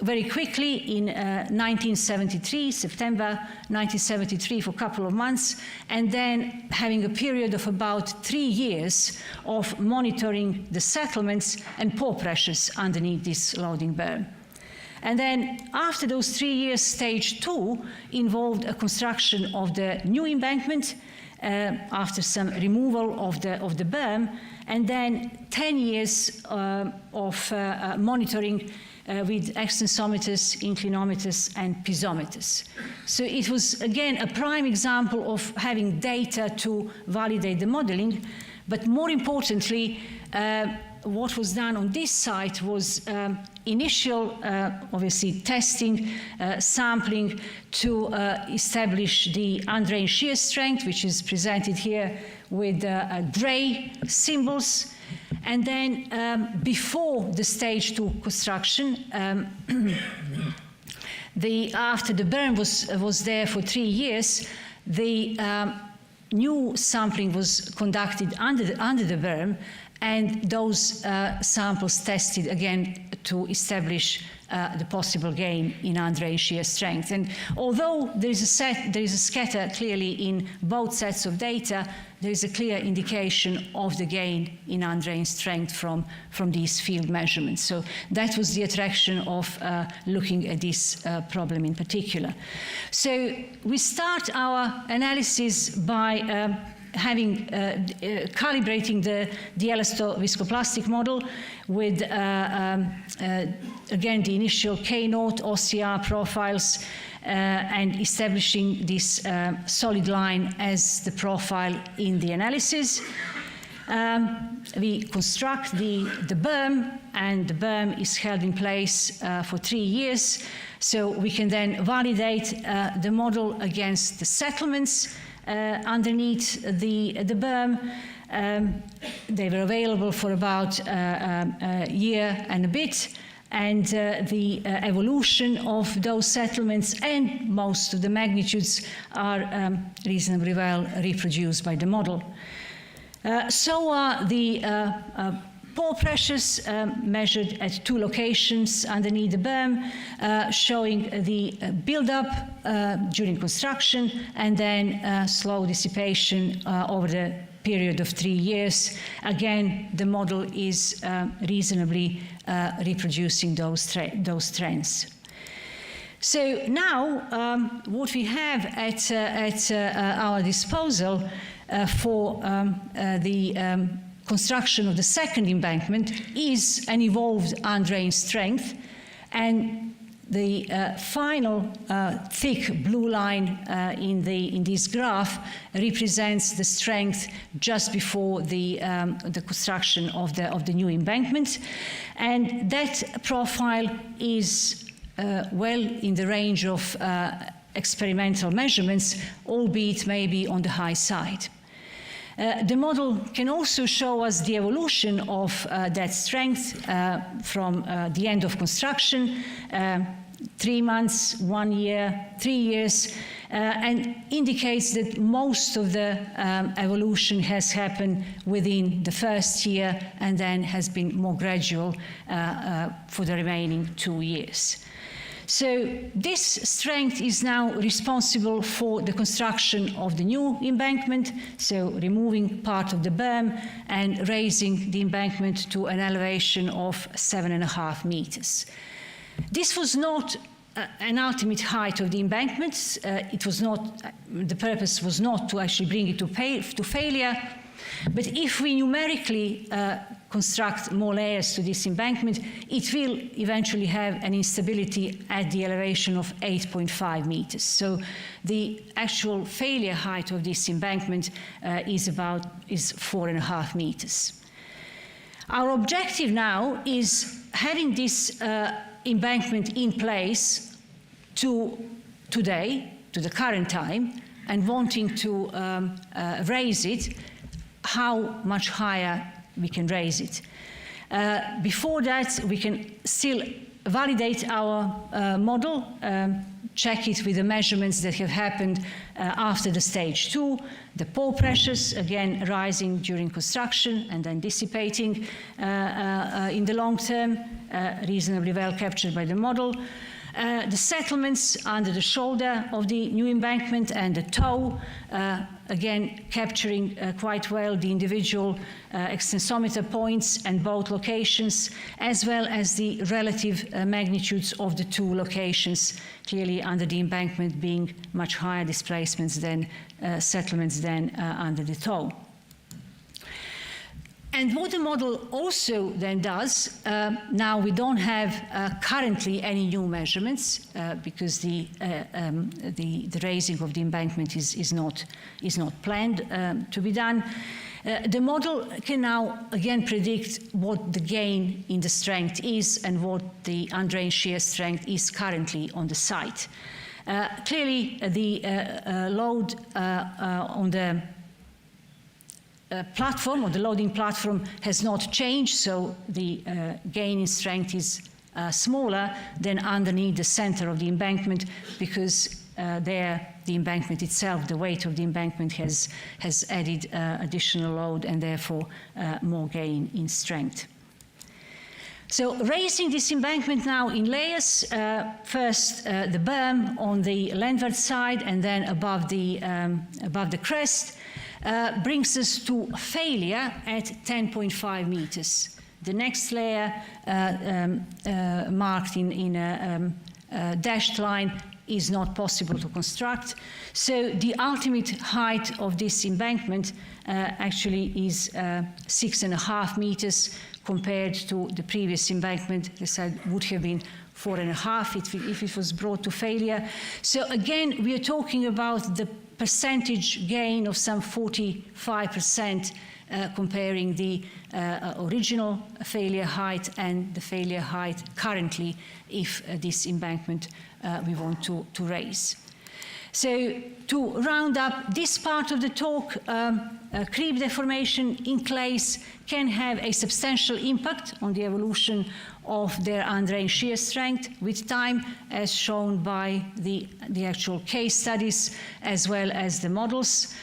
very quickly in 1973, September 1973, for a couple of months, and then having a period of about 3 years of monitoring the settlements and pore pressures underneath this loading berm. And then after those 3 years, stage 2 involved a construction of the new embankment after some removal of the berm, and then 10 years of monitoring with extensometers, inclinometers, and piezometers. So it was, again, a prime example of having data to validate the modeling, but more importantly, what was done on this site was initial, obviously, testing, sampling to establish the undrained shear strength, which is presented here with gray symbols. And then before the stage 2 construction, After the berm was there for 3 years, the new sampling was conducted under the berm, and those samples tested again to establish the possible gain in undrained shear strength. And although there is a scatter clearly in both sets of data, there is a clear indication of the gain in undrained strength from these field measurements. So that was the attraction of looking at this problem in particular. So we start our analysis by calibrating the elasto-viscoplastic model with, again, the initial K0 OCR profiles and establishing this solid line as the profile in the analysis. We construct the berm, and the berm is held in place for 3 years. So we can then validate the model against the settlements underneath the berm. They were available for about a year and a bit, and the evolution of those settlements and most of the magnitudes are reasonably well reproduced by the model. So are the pore pressures measured at 2 locations underneath the berm, showing the build-up during construction and then slow dissipation over the period of 3 years. Again, the model is reasonably reproducing those trends. So now what we have at our disposal for the construction of the second embankment is an evolved undrained strength, and the final thick blue line in this graph represents the strength just before the construction of the new embankment, and that profile is well in the range of experimental measurements, albeit maybe on the high side. The model can also show us the evolution of that strength from the end of construction, 3 months, 1 year, 3 years, and indicates that most of the evolution has happened within the first year and then has been more gradual for the remaining 2 years. So this strength is now responsible for the construction of the new embankment, so removing part of the berm and raising the embankment to an elevation of 7.5 meters. This was not an ultimate height of the embankment. It was not, the purpose was not to actually bring it to failure, but if we numerically construct more layers to this embankment, it will eventually have an instability at the elevation of 8.5 meters. So the actual failure height of this embankment is 4.5 meters. Our objective now is having this embankment in place to today, to the current time, and wanting to raise it, how much higher we can raise it. Before that, we can still validate our model, check it with the measurements that have happened after the stage 2, the pore pressures, again, rising during construction and then dissipating in the long term, reasonably well captured by the model. The settlements under the shoulder of the new embankment and the toe, again capturing quite well the individual extensometer points and both locations, as well as the relative magnitudes of the 2 locations, clearly under the embankment being much higher displacements than settlements than under the toe. And what the model also then does, now we don't have currently any new measurements because the raising of the embankment is not planned to be done. The model can now again predict what the gain in the strength is and what the undrained shear strength is currently on the site. Clearly, the load on the platform, or the loading platform, has not changed, so the gain in strength is smaller than underneath the center of the embankment, because there the embankment itself, the weight of the embankment has added additional load and therefore more gain in strength. So raising this embankment now in layers, first the berm on the landward side and then above the crest, brings us to failure at 10.5 meters. The next layer marked in a dashed line is not possible to construct. So the ultimate height of this embankment actually is 6.5 meters compared to the previous embankment that said would have been 4.5 if it was brought to failure. So again, we are talking about the percentage gain of some 45% comparing the original failure height and the failure height currently if this embankment we want to raise. So to round up this part of the talk, creep deformation in clays can have a substantial impact on the evolution of their undrained shear strength with time, as shown by the actual case studies as well as the models.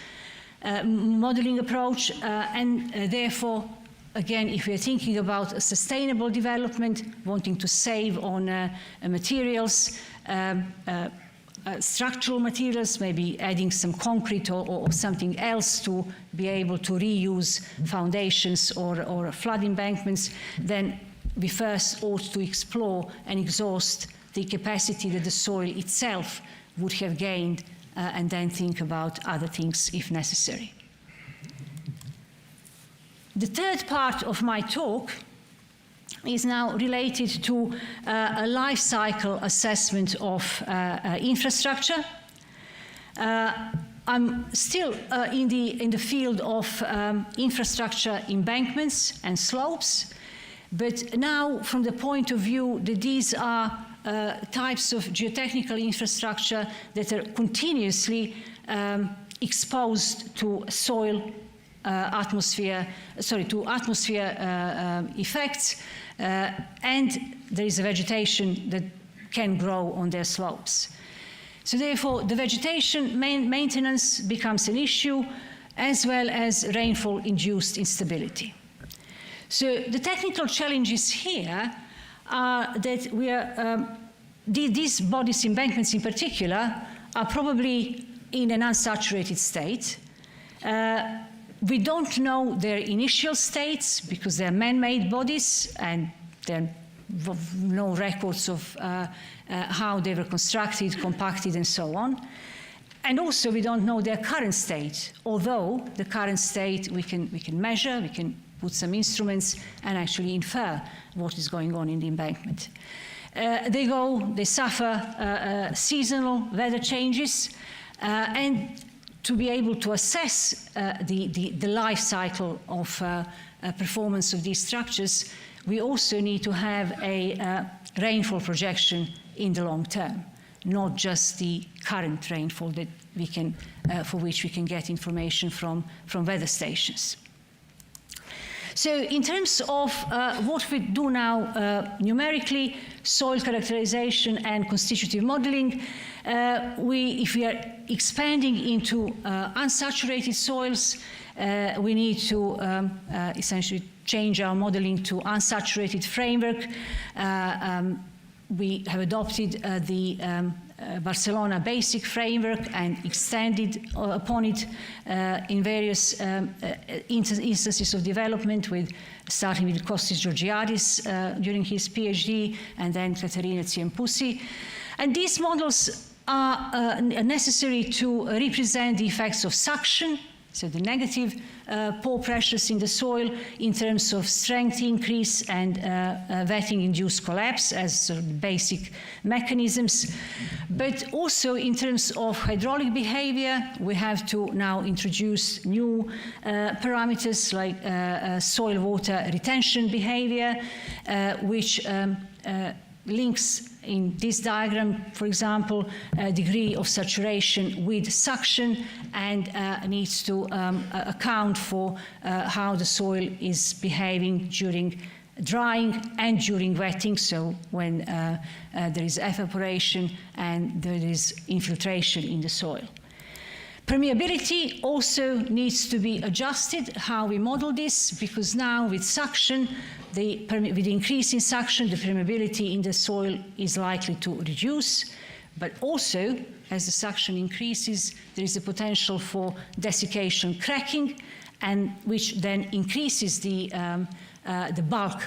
Modeling approach, and therefore, again, if we are thinking about a sustainable development, wanting to save on materials, structural materials, maybe adding some concrete or something else to be able to reuse foundations or flood embankments, then we first ought to explore and exhaust the capacity that the soil itself would have gained and then think about other things if necessary. The third part of my talk is now related to a life cycle assessment of infrastructure. I'm still in the field of infrastructure embankments and slopes, but now from the point of view that these are types of geotechnical infrastructure that are continuously exposed to atmosphere effects, and there is a vegetation that can grow on their slopes. So therefore, the vegetation maintenance becomes an issue, as well as rainfall-induced instability. So the technical challenges here are that these bodies, embankments in particular, are probably in an unsaturated state. We don't know their initial states because they're man-made bodies and there are no records of how they were constructed, compacted, and so on. And also we don't know their current state, although the current state we can measure, we can put some instruments and actually infer what is going on in the embankment. They suffer seasonal weather changes, and to be able to assess the life cycle of performance of these structures, we also need to have a rainfall projection in the long term, not just the current rainfall that we can, for which we can get information from weather stations. So in terms of what we do now numerically, soil characterization and constitutive modeling, if we are expanding into unsaturated soils, we need to essentially change our modeling to unsaturated framework. We have adopted the Barcelona basic framework and extended upon it in various instances of development, starting with Kostis Georgiadis during his PhD, and then Katerina Tsiempousi. And these models are necessary to represent the effects of suction, so the negative pore pressures in the soil in terms of strength increase and wetting-induced collapse as sort of basic mechanisms. But also in terms of hydraulic behavior, we have to now introduce new parameters like soil water retention behavior, which links in this diagram, for example, a degree of saturation with suction, and needs to account for how the soil is behaving during drying and during wetting, so when there is evaporation and there is infiltration in the soil. Permeability also needs to be adjusted, how we model this, because now with suction, with the increase in suction, the permeability in the soil is likely to reduce, but also, as the suction increases, there is a potential for desiccation cracking, and which then increases the bulk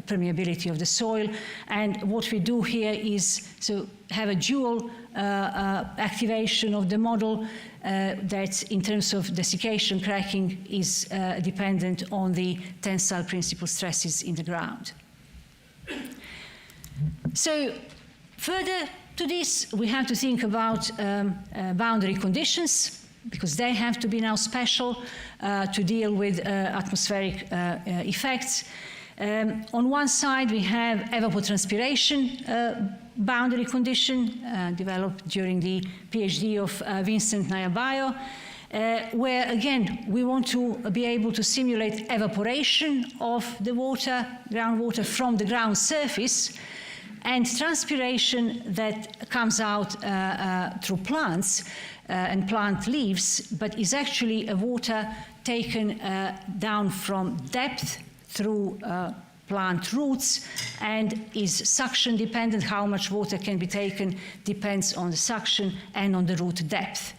permeability of the soil. And what we do here is so have a dual activation of the model that in terms of desiccation cracking is dependent on the tensile principal stresses in the ground. So further to this, we have to think about boundary conditions, because they have to be now special to deal with atmospheric effects. On one side, we have evapotranspiration boundary condition developed during the PhD of Vincent Nayabayo, where again, we want to be able to simulate evaporation of the water, groundwater from the ground surface, and transpiration that comes out through plants and plant leaves, but is actually a water taken down from depth through plant roots and is suction dependent. How much water can be taken depends on the suction and on the root depth.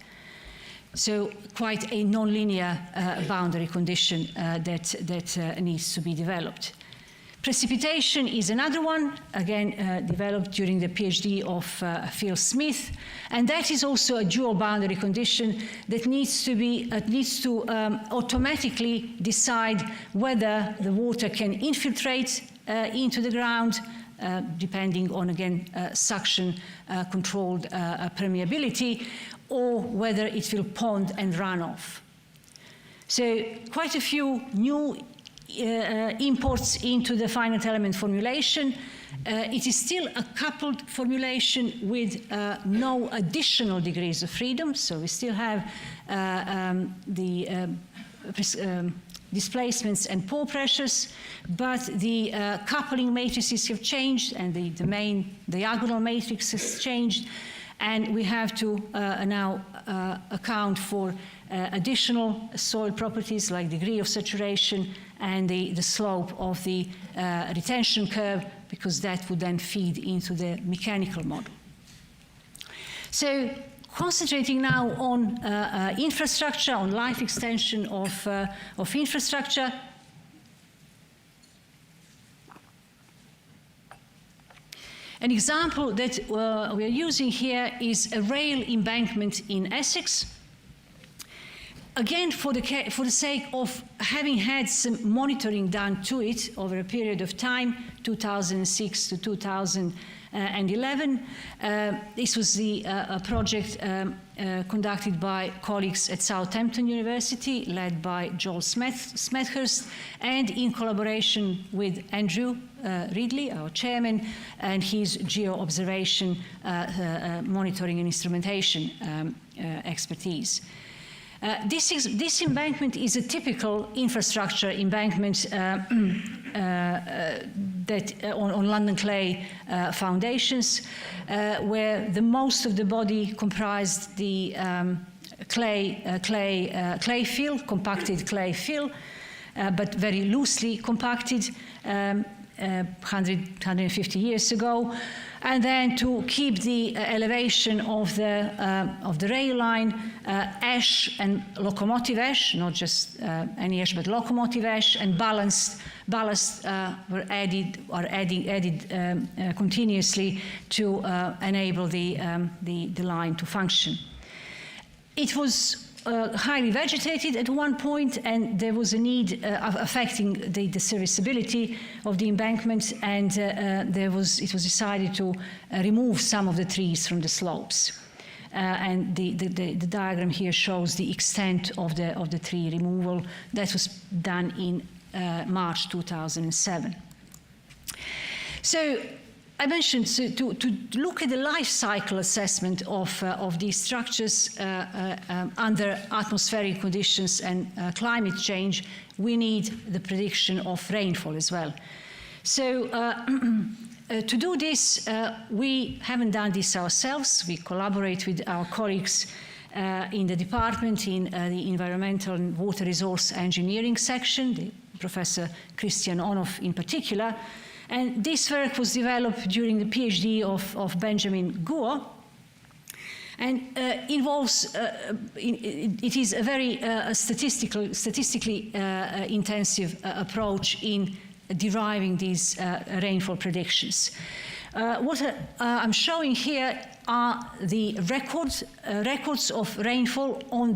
So quite a non-linear boundary condition that needs to be developed. Precipitation is another one, again developed during the PhD of Phil Smith, and that is also a dual boundary condition that needs to automatically decide whether the water can infiltrate into the ground, depending on, again, suction controlled permeability, or whether it will pond and run off. So quite a few new imports into the finite element formulation. It is still a coupled formulation with no additional degrees of freedom, so we still have the displacements and pore pressures, but the coupling matrices have changed and the main diagonal matrix has changed, and we have to now account for additional soil properties like degree of saturation and the slope of the retention curve, because that would then feed into the mechanical model. So concentrating now on infrastructure, on life extension of infrastructure. An example that we are using here is a rail embankment in Essex. Again, for the sake of having had some monitoring done to it over a period of time, 2006 to 2011, this was the project conducted by colleagues at Southampton University, led by Joel Smethurst, and in collaboration with Andrew Ridley, our chairman, and his geo-observation monitoring and instrumentation expertise. This embankment is a typical infrastructure embankment that on London clay foundations, where the most of the body comprised the clay fill, compacted clay fill, but very loosely compacted 150 years ago. And then to keep the elevation of the rail line, ash and locomotive ash, not just any ash, but locomotive ash, and ballast were added continuously to enable the line to function. It was highly vegetated at one point, and there was a need affecting the serviceability of the embankment, and it was decided to remove some of the trees from the slopes. And the diagram here shows the extent of the tree removal. That was done in March 2007. So I mentioned to look at the life cycle assessment of these structures under atmospheric conditions and climate change. We need the prediction of rainfall as well. So to do this, we haven't done this ourselves. We collaborate with our colleagues in the department, in the Environmental and Water Resource Engineering section, Professor Christian Onoff in particular. And this work was developed during the PhD of Benjamin Guo, and involves, it is a very statistically intensive approach in deriving these rainfall predictions. What I'm showing here are the records of rainfall on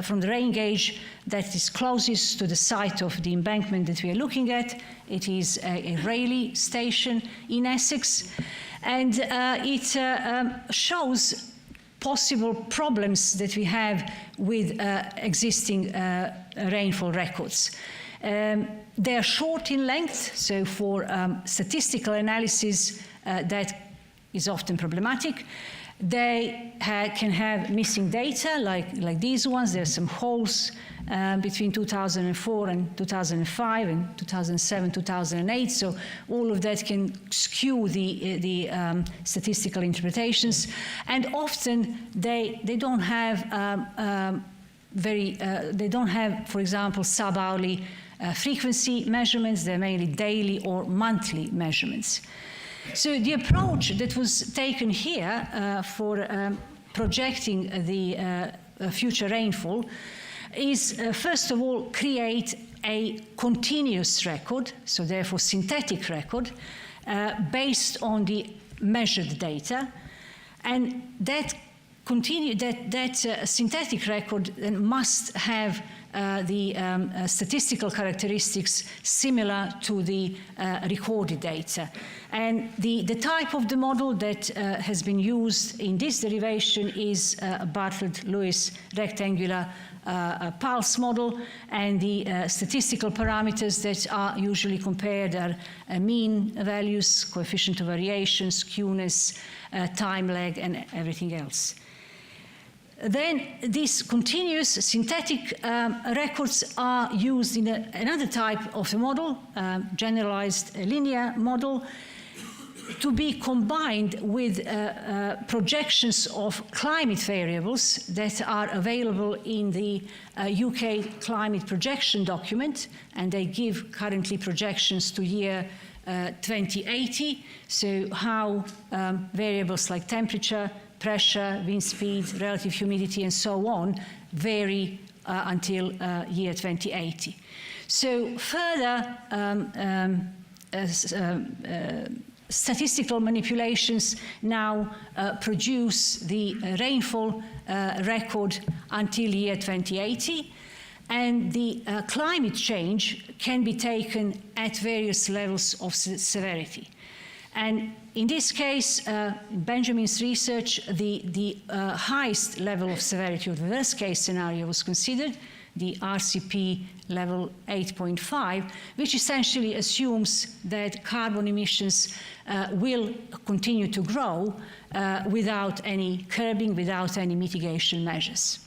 from the rain gauge that is closest to the site of the embankment that we are looking at. It is a Rayleigh station in Essex, and it shows possible problems that we have with existing rainfall records. They are short in length, so for statistical analysis that is often problematic. They can have missing data, like these ones. There are some holes between 2004 and 2005 and 2007, 2008. So all of that can skew the statistical interpretations. And often they don't have they don't have, for example, sub-hourly frequency measurements. They're mainly daily or monthly measurements. So the approach that was taken here for projecting the future rainfall is, first of all, create a continuous record, so therefore synthetic record, based on the measured data. And that synthetic record then must have the statistical characteristics similar to the recorded data. And the type of the model that has been used in this derivation is Bartlett-Lewis rectangular pulse model, and the statistical parameters that are usually compared are mean values, coefficient of variation, skewness, time lag, and everything else. Then these continuous synthetic records are used in another type of the model, generalized linear model, to be combined with projections of climate variables that are available in the UK climate projection document, and they give currently projections to year 2080, so how variables like temperature, pressure, wind speed, relative humidity, and so on vary until year 2080. So further statistical manipulations now produce the rainfall record until year 2080, and the climate change can be taken at various levels of severity. And in this case, Benjamin's research, the highest level of severity of the worst case scenario was considered, the RCP level 8.5, which essentially assumes that carbon emissions will continue to grow without any curbing, without any mitigation measures.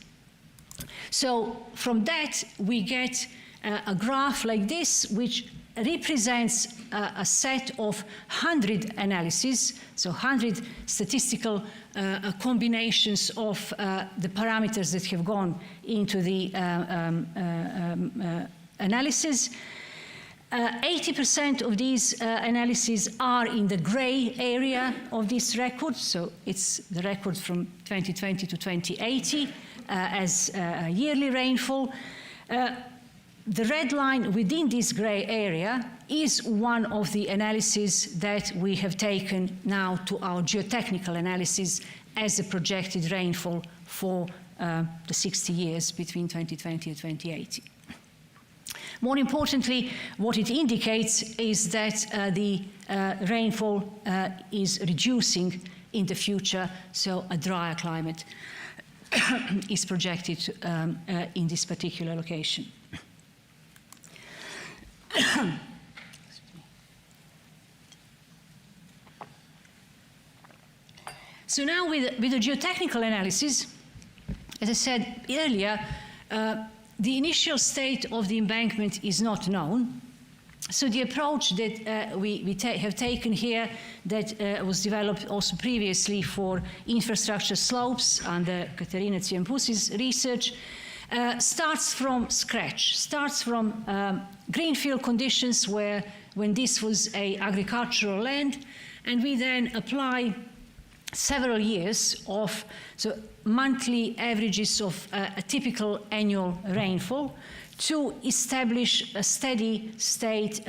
So from that, we get a graph like this, which represents a set of 100 analyses, so 100 statistical combinations of the parameters that have gone into the analysis. 80% of these analyses are in the gray area of this record, so it's the record from 2020 to 2080 as yearly rainfall. The red line within this gray area is one of the analyses that we have taken now to our geotechnical analysis as a projected rainfall for the 60 years between 2020 and 2080. More importantly, what it indicates is that the rainfall is reducing in the future, so a drier climate is projected in this particular location. So now with the geotechnical analysis, as I said earlier, the initial state of the embankment is not known, So the approach that we have taken here that was developed also previously for infrastructure slopes under Katerina Tsiempusi's research starts from scratch, starts from greenfield conditions when this was a agricultural land, and we then apply several years of monthly averages of a typical annual rainfall to establish a steady state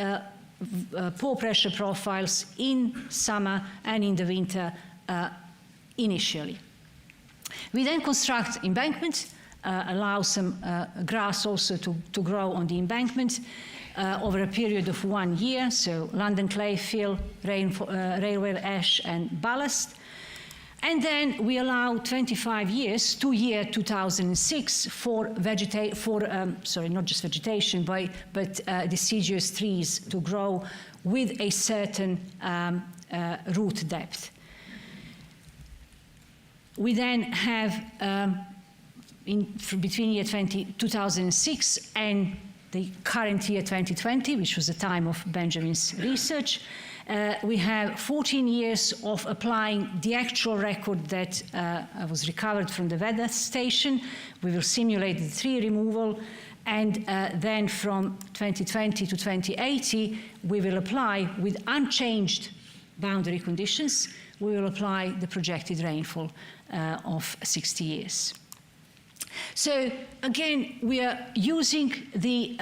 pore pressure profiles in summer and in the winter initially. We then construct embankment, allow some grass also to grow on the embankment over a period of 1 year, so London clay fill, railway ash and ballast. And then we allow 25 years to year 2006 for not just vegetation, but deciduous trees to grow with a certain root depth. We then have, between year 2006 and the current year 2020, which was the time of Benjamin's research, we have 14 years of applying the actual record that was recovered from the weather station. We will simulate the tree removal, and then from 2020 to 2080, we will apply with unchanged boundary conditions, we will apply the projected rainfall of 60 years. So again, we are using the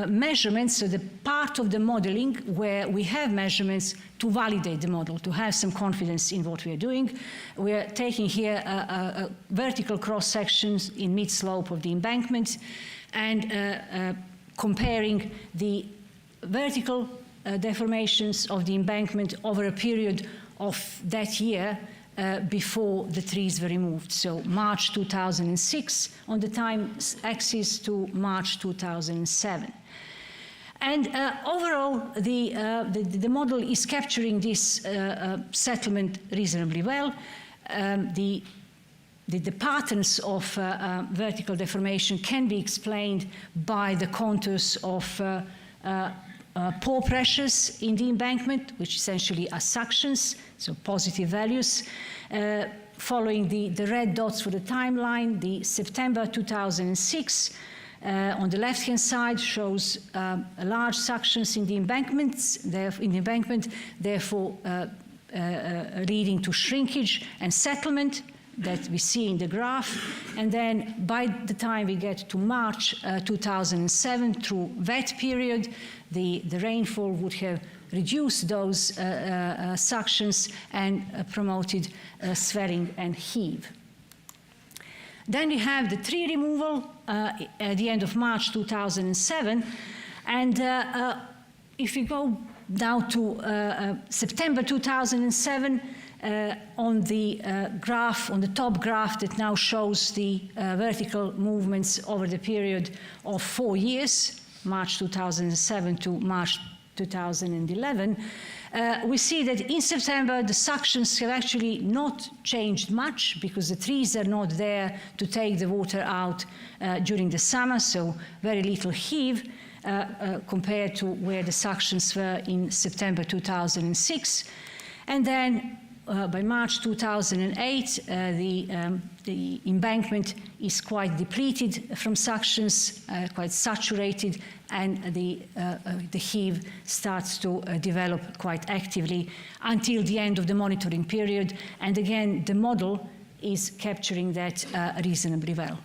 measurements, so the part of the modeling where we have measurements to validate the model, to have some confidence in what we are doing. We are taking here a vertical cross-sections in mid-slope of the embankment and comparing the vertical deformations of the embankment over a period of that year before the trees were removed. So March 2006 on the time axis to March 2007. And overall, the model is capturing this settlement reasonably well. The patterns of vertical deformation can be explained by the contours of pore pressures in the embankment, which essentially are suctions, so positive values. Following the red dots for the timeline, the September 2006 on the left-hand side shows large suctions in the embankments, therefore leading to shrinkage and settlement that we see in the graph. And then by the time we get to March 2007 through wet period, the rainfall would have reduced those suctions and promoted swelling and heave. Then we have the tree removal at the end of March 2007. And if we go now to September 2007, on the graph, on the top graph that now shows the vertical movements over the period of 4 years, March 2007 to March 2011, we see that in September the suctions have actually not changed much because the trees are not there to take the water out during the summer, so very little heave compared to where the suctions were in September 2006. And then by March 2008, the embankment is quite depleted from suctions, quite saturated, and the heave starts to develop quite actively until the end of the monitoring period. And again, the model is capturing that reasonably well.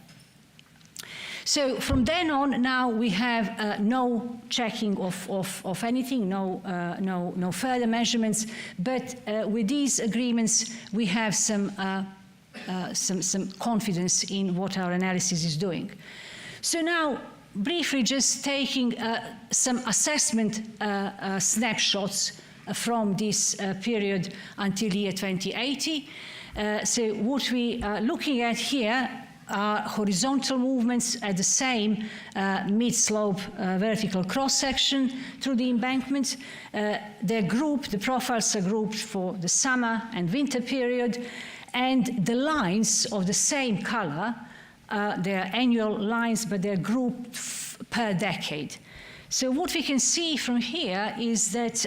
So from then on, now we have no checking of anything, no further measurements. But with these agreements, we have some confidence in what our analysis is doing. So now, briefly, just taking some assessment snapshots from this period until year 2080. So what we are looking at here are horizontal movements at the same mid-slope vertical cross-section through the embankment. They're grouped, the profiles are grouped for the summer and winter period, and the lines of the same color, they're annual lines, but they're grouped per decade. So what we can see from here is that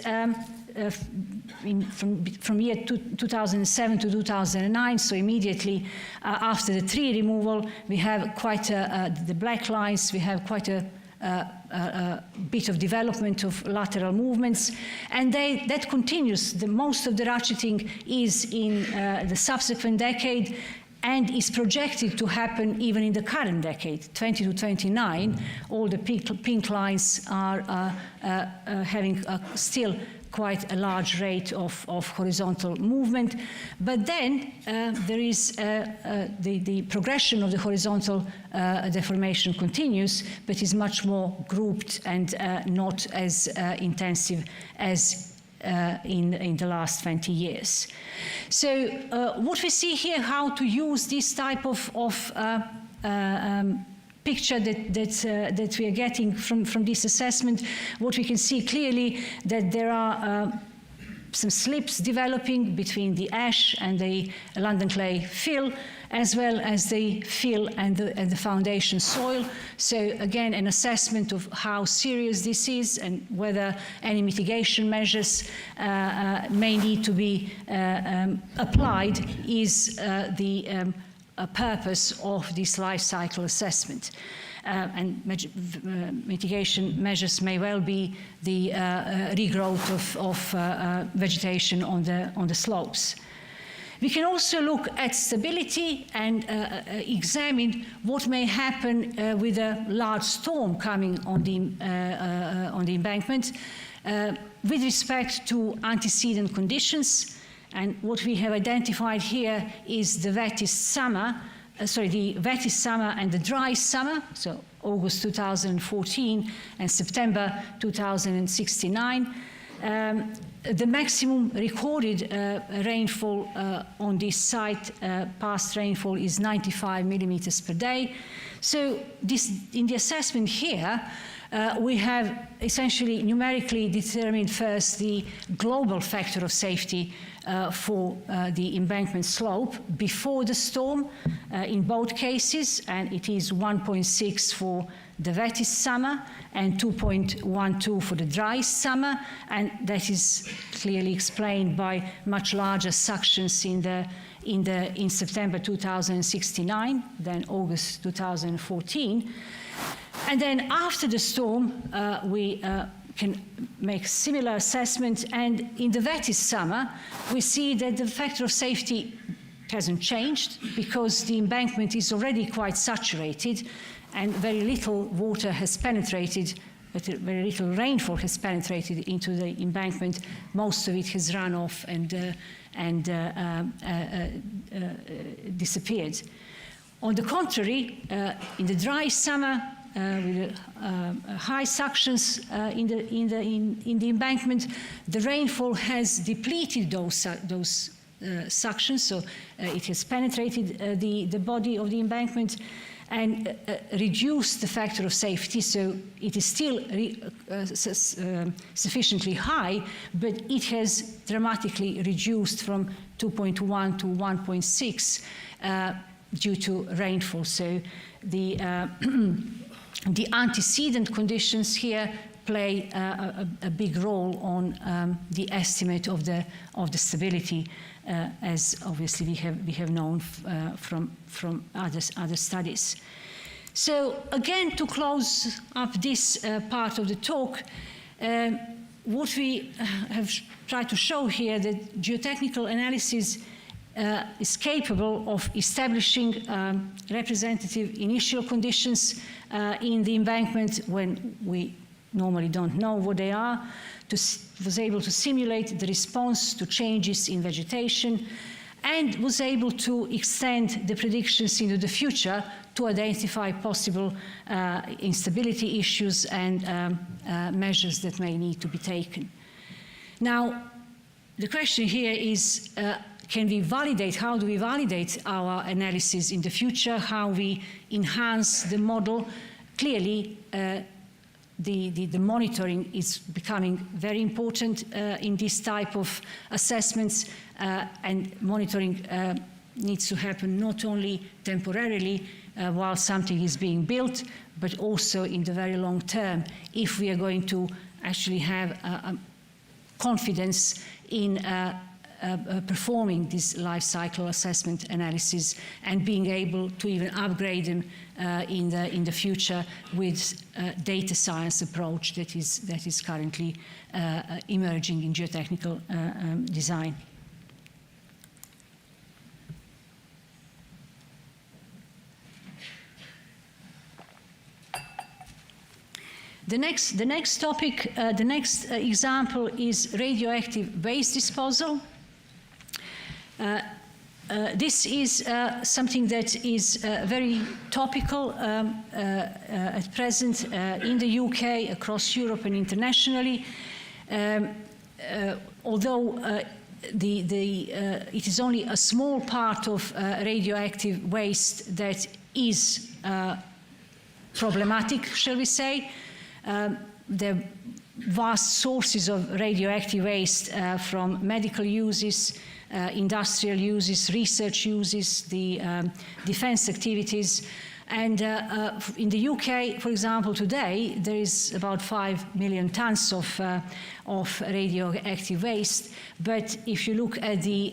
from year 2007 to 2009, so immediately after the tree removal, we have quite the black lines, we have quite a bit of development of lateral movements, and that continues. Most of the ratcheting is in the subsequent decade, and is projected to happen even in the current decade, 20 to 29. All the pink lines are having still quite a large rate of horizontal movement. But then there is the progression of the horizontal deformation continues, but is much more grouped and not as intensive as in the last 20 years. So what we see here, how to use this type of picture that we are getting from this assessment, what we can see clearly that there are some slips developing between the ash and the London clay fill, as well as the fill and the foundation soil. So again, an assessment of how serious this is and whether any mitigation measures may need to be applied is the purpose of this life cycle assessment. And mitigation measures may well be the regrowth of vegetation on the slopes. We can also look at stability and examine what may happen with a large storm coming on the embankment with respect to antecedent conditions. And what we have identified here is the wettest summer, the wettest summer and the dry summer, so August 2014 and September 2069. The maximum recorded rainfall on this site, past rainfall, is 95 millimeters per day. So in the assessment here, we have essentially numerically determined first the global factor of safety for the embankment slope before the storm in both cases, and it is 1.6 for the wettest summer and 2.12 for the driest summer, and that is clearly explained by much larger suctions in September 2069 than August 2014. And then after the storm, we can make similar assessment, and in the wettest summer, we see that the factor of safety hasn't changed because the embankment is already quite saturated and very little water has penetrated, but very little rainfall has penetrated into the embankment. Most of it has run off and disappeared. On the contrary, in the dry summer, with high suctions in the embankment, the rainfall has depleted those suctions, so it has penetrated the body of the embankment and reduced the factor of safety, so it is still sufficiently high, but it has dramatically reduced from 2.1 to 1.6 due to rainfall. So the antecedent conditions here play a big role on the estimate of the stability, as obviously we have known from other studies. So again, to close up this part of the talk, what we have tried to show here that geotechnical analysis is capable of establishing representative initial conditions in the embankment when we normally don't know what they are, was able to simulate the response to changes in vegetation, and was able to extend the predictions into the future to identify possible instability issues and measures that may need to be taken. Now, the question here is, can we validate, how do we validate our analysis in the future, how we enhance the model? Clearly, the monitoring is becoming very important in this type of assessments, and monitoring needs to happen not only temporarily, while something is being built, but also in the very long term, if we are going to actually have confidence in performing this life cycle assessment analysis and being able to even upgrade them in the future with data science approach that is currently emerging in geotechnical design. The next topic, the next example is radioactive waste disposal. This is something that is very topical at present in the UK, across Europe and internationally. Although it is only a small part of radioactive waste that is problematic, shall we say. There are vast sources of radioactive waste from medical uses, industrial uses, research uses, the defense activities. And in the UK, for example, today, there is about 5 million tons of radioactive waste. But if you look at the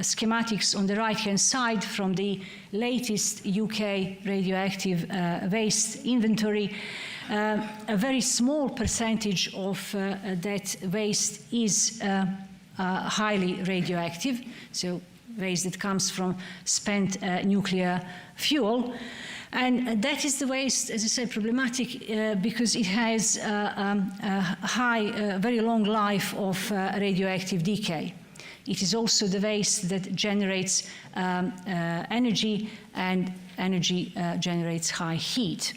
schematics on the right-hand side from the latest UK radioactive waste inventory, a very small percentage of that waste is highly radioactive, so waste that comes from spent nuclear fuel. And that is the waste, as I said, problematic because it has a high, very long life of radioactive decay. It is also the waste that generates energy, and energy generates high heat.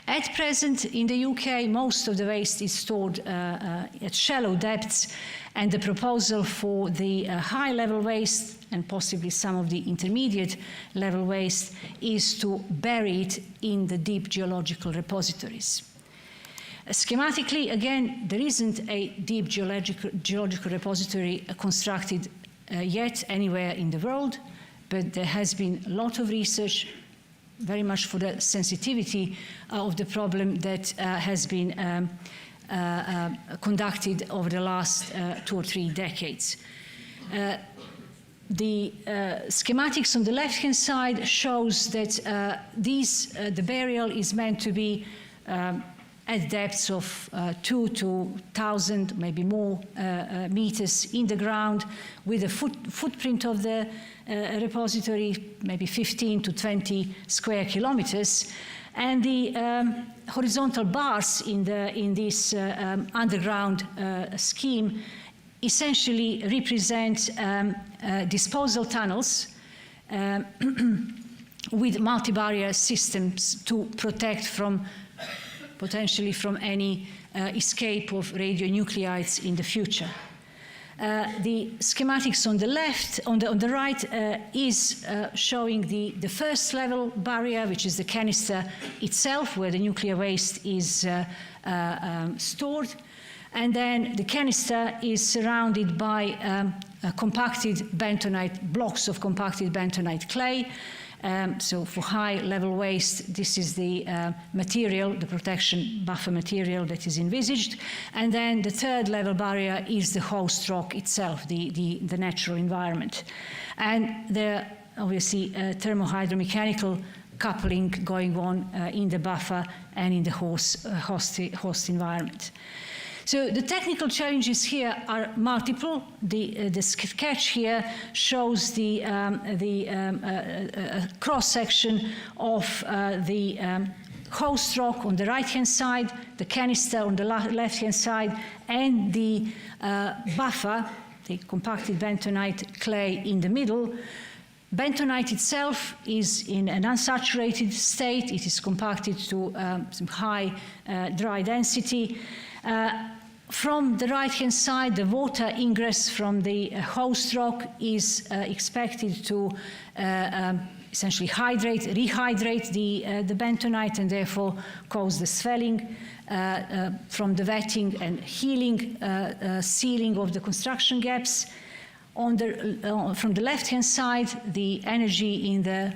At present, in the UK, most of the waste is stored at shallow depths, and the proposal for the high-level waste, and possibly some of the intermediate-level waste, is to bury it in the deep geological repositories. Schematically, again, there isn't a deep geological repository constructed yet anywhere in the world, but there has been a lot of research very much for the sensitivity of the problem that has been conducted over the last 2 or 3 decades. The schematics on the left-hand side shows that the burial is meant to be at depths of 2 to 1,000, maybe more, meters in the ground, with a footprint of the repository, maybe 15 to 20 square kilometers. And the horizontal bars in this underground scheme essentially represent disposal tunnels with multi-barrier systems to protect potentially from any escape of radionuclides in the future. The schematics on the left, on the right, is showing the first level barrier, which is the canister itself, where the nuclear waste is stored. And then the canister is surrounded by compacted bentonite, blocks of compacted bentonite clay. So for high-level waste, this is the material, the protection buffer material that is envisaged. And then the third-level barrier is the host rock itself, the natural environment. And there are obviously thermohydromechanical coupling going on in the buffer and in the host environment. So the technical challenges here are multiple. The sketch here shows the cross-section of the host rock on the right-hand side, the canister on the left-hand side, and the buffer, the compacted bentonite clay in the middle. Bentonite itself is in an unsaturated state. It is compacted to some high dry density. From the right-hand side, the water ingress from the host rock is expected to essentially rehydrate the bentonite and therefore cause the swelling from the wetting and healing, sealing of the construction gaps. From the left-hand side, the energy in the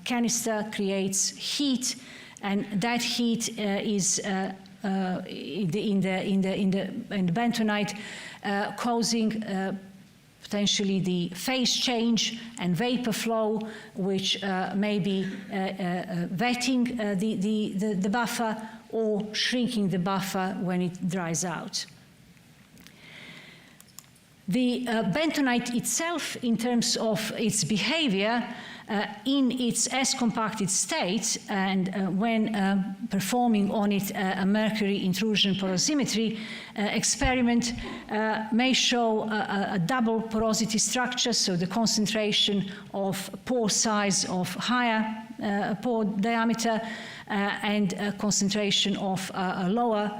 canister creates heat, and that heat is in the bentonite causing potentially the phase change and vapor flow, which may be wetting the buffer or shrinking the buffer when it dries out. The bentonite itself, in terms of its behavior, in its S-compacted state, and when performing on it a mercury intrusion porosimetry experiment, may show a double porosity structure, so the concentration of pore size of higher pore diameter and a concentration of a lower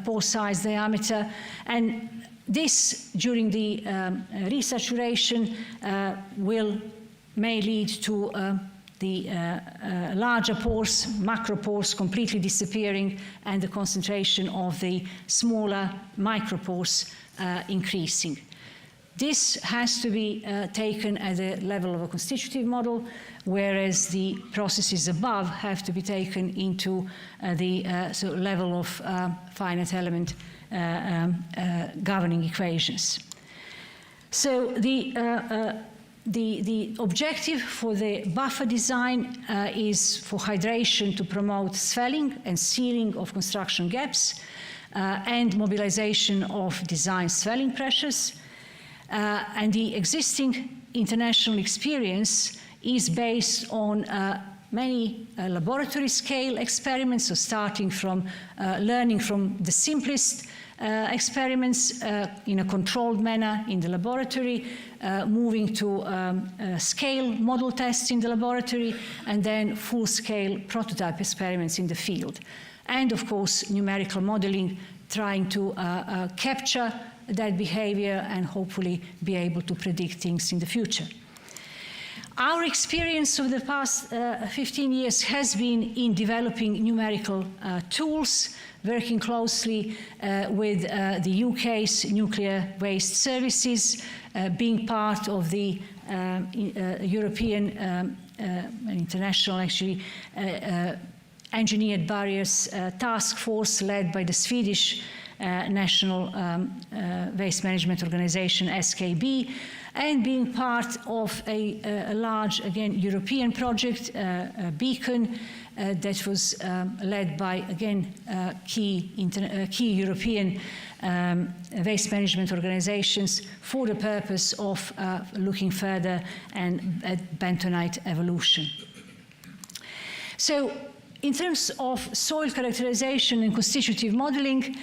pore size diameter. And this, during the resaturation, may lead to the larger pores, macropores, completely disappearing, and the concentration of the smaller micropores increasing. This has to be taken at the level of a constitutive model, whereas the processes above have to be taken into the level of finite element governing equations. So the objective for the buffer design is for hydration to promote swelling and sealing of construction gaps and mobilization of design swelling pressures. And the existing international experience is based on many laboratory scale experiments, so starting from learning from the simplest experiments in a controlled manner in the laboratory, moving to scale model tests in the laboratory, and then full-scale prototype experiments in the field. And of course, numerical modeling, trying to capture that behavior and hopefully be able to predict things in the future. Our experience of the past 15 years has been in developing numerical tools, working closely with the UK's Nuclear Waste Services, being part of the European and international, actually, Engineered Barriers Task Force led by the Swedish National Waste Management Organization, SKB, and being part of a large, again, European project, Beacon, that was led by, again, key European waste management organizations for the purpose of looking further at bentonite evolution. So, in terms of soil characterization and constitutive modeling,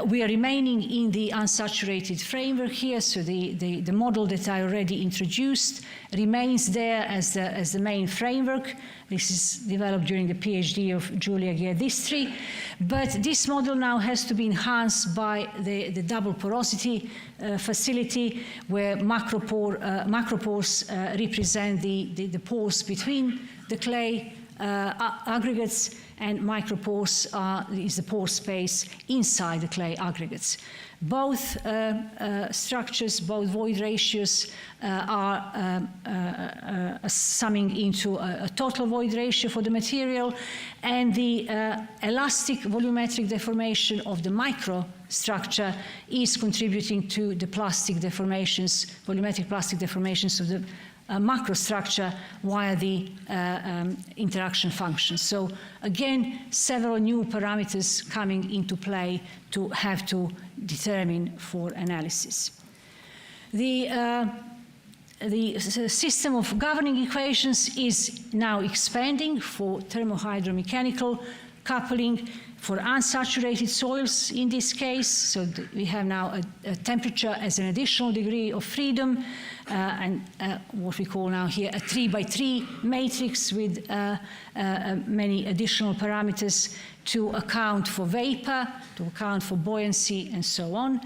we are remaining in the unsaturated framework here, so the model that I already introduced remains there as the main framework. This is developed during the PhD of Giulia Ghiardistri, but this model now has to be enhanced by the double porosity facility, where macropores represent the pores between the clay aggregates, and micropores is the pore space inside the clay aggregates. Both structures, both void ratios are summing into a total void ratio for the material, and the elastic volumetric deformation of the microstructure is contributing to the plastic deformations, volumetric plastic deformations of the macrostructure via the interaction function. So again, several new parameters coming into play to have to determine for analysis. The system of governing equations is now expanding for thermohydromechanical coupling for unsaturated soils in this case. So we have now a temperature as an additional degree of freedom, and what we call now here a 3x3 matrix with many additional parameters to account for vapor, to account for buoyancy, and so on.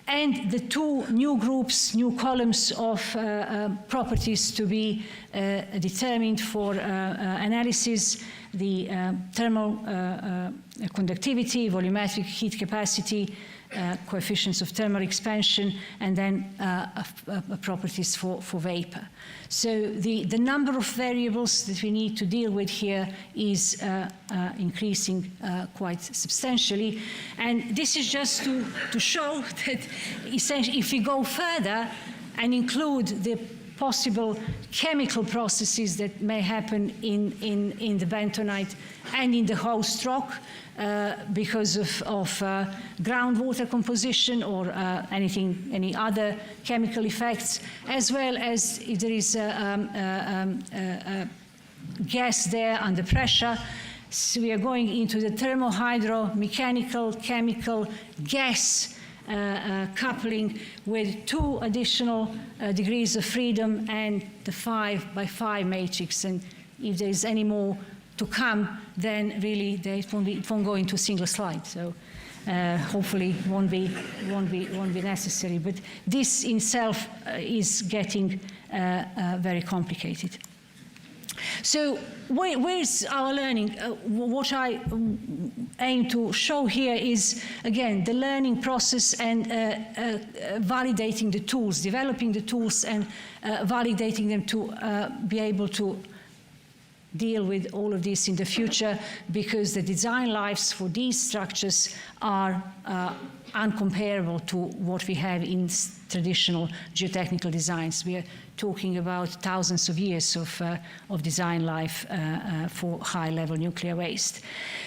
And the two new groups, new columns of properties to be determined for analysis the thermal conductivity, volumetric heat capacity, coefficients of thermal expansion, and then properties for vapor. So the number of variables that we need to deal with here is increasing quite substantially. And this is just to show that essentially if we go further and include the possible chemical processes that may happen in the bentonite and in the host rock because of groundwater composition or any other chemical effects, as well as if there is gas there under pressure. So we are going into the thermohydromechanical, chemical, gas coupling with 2 additional degrees of freedom and the 5x5 matrix. And if there is any more to come, then really it won't go into a single slide. So hopefully won't be necessary. But this in itself is getting very complicated. So where's our learning? What I aim to show here is, again, the learning process and validating the tools, developing the tools and validating them to be able to deal with all of this in the future, because the design lives for these structures are uncomparable to what we have in traditional geotechnical designs. We are talking about thousands of years of design life for high-level nuclear waste.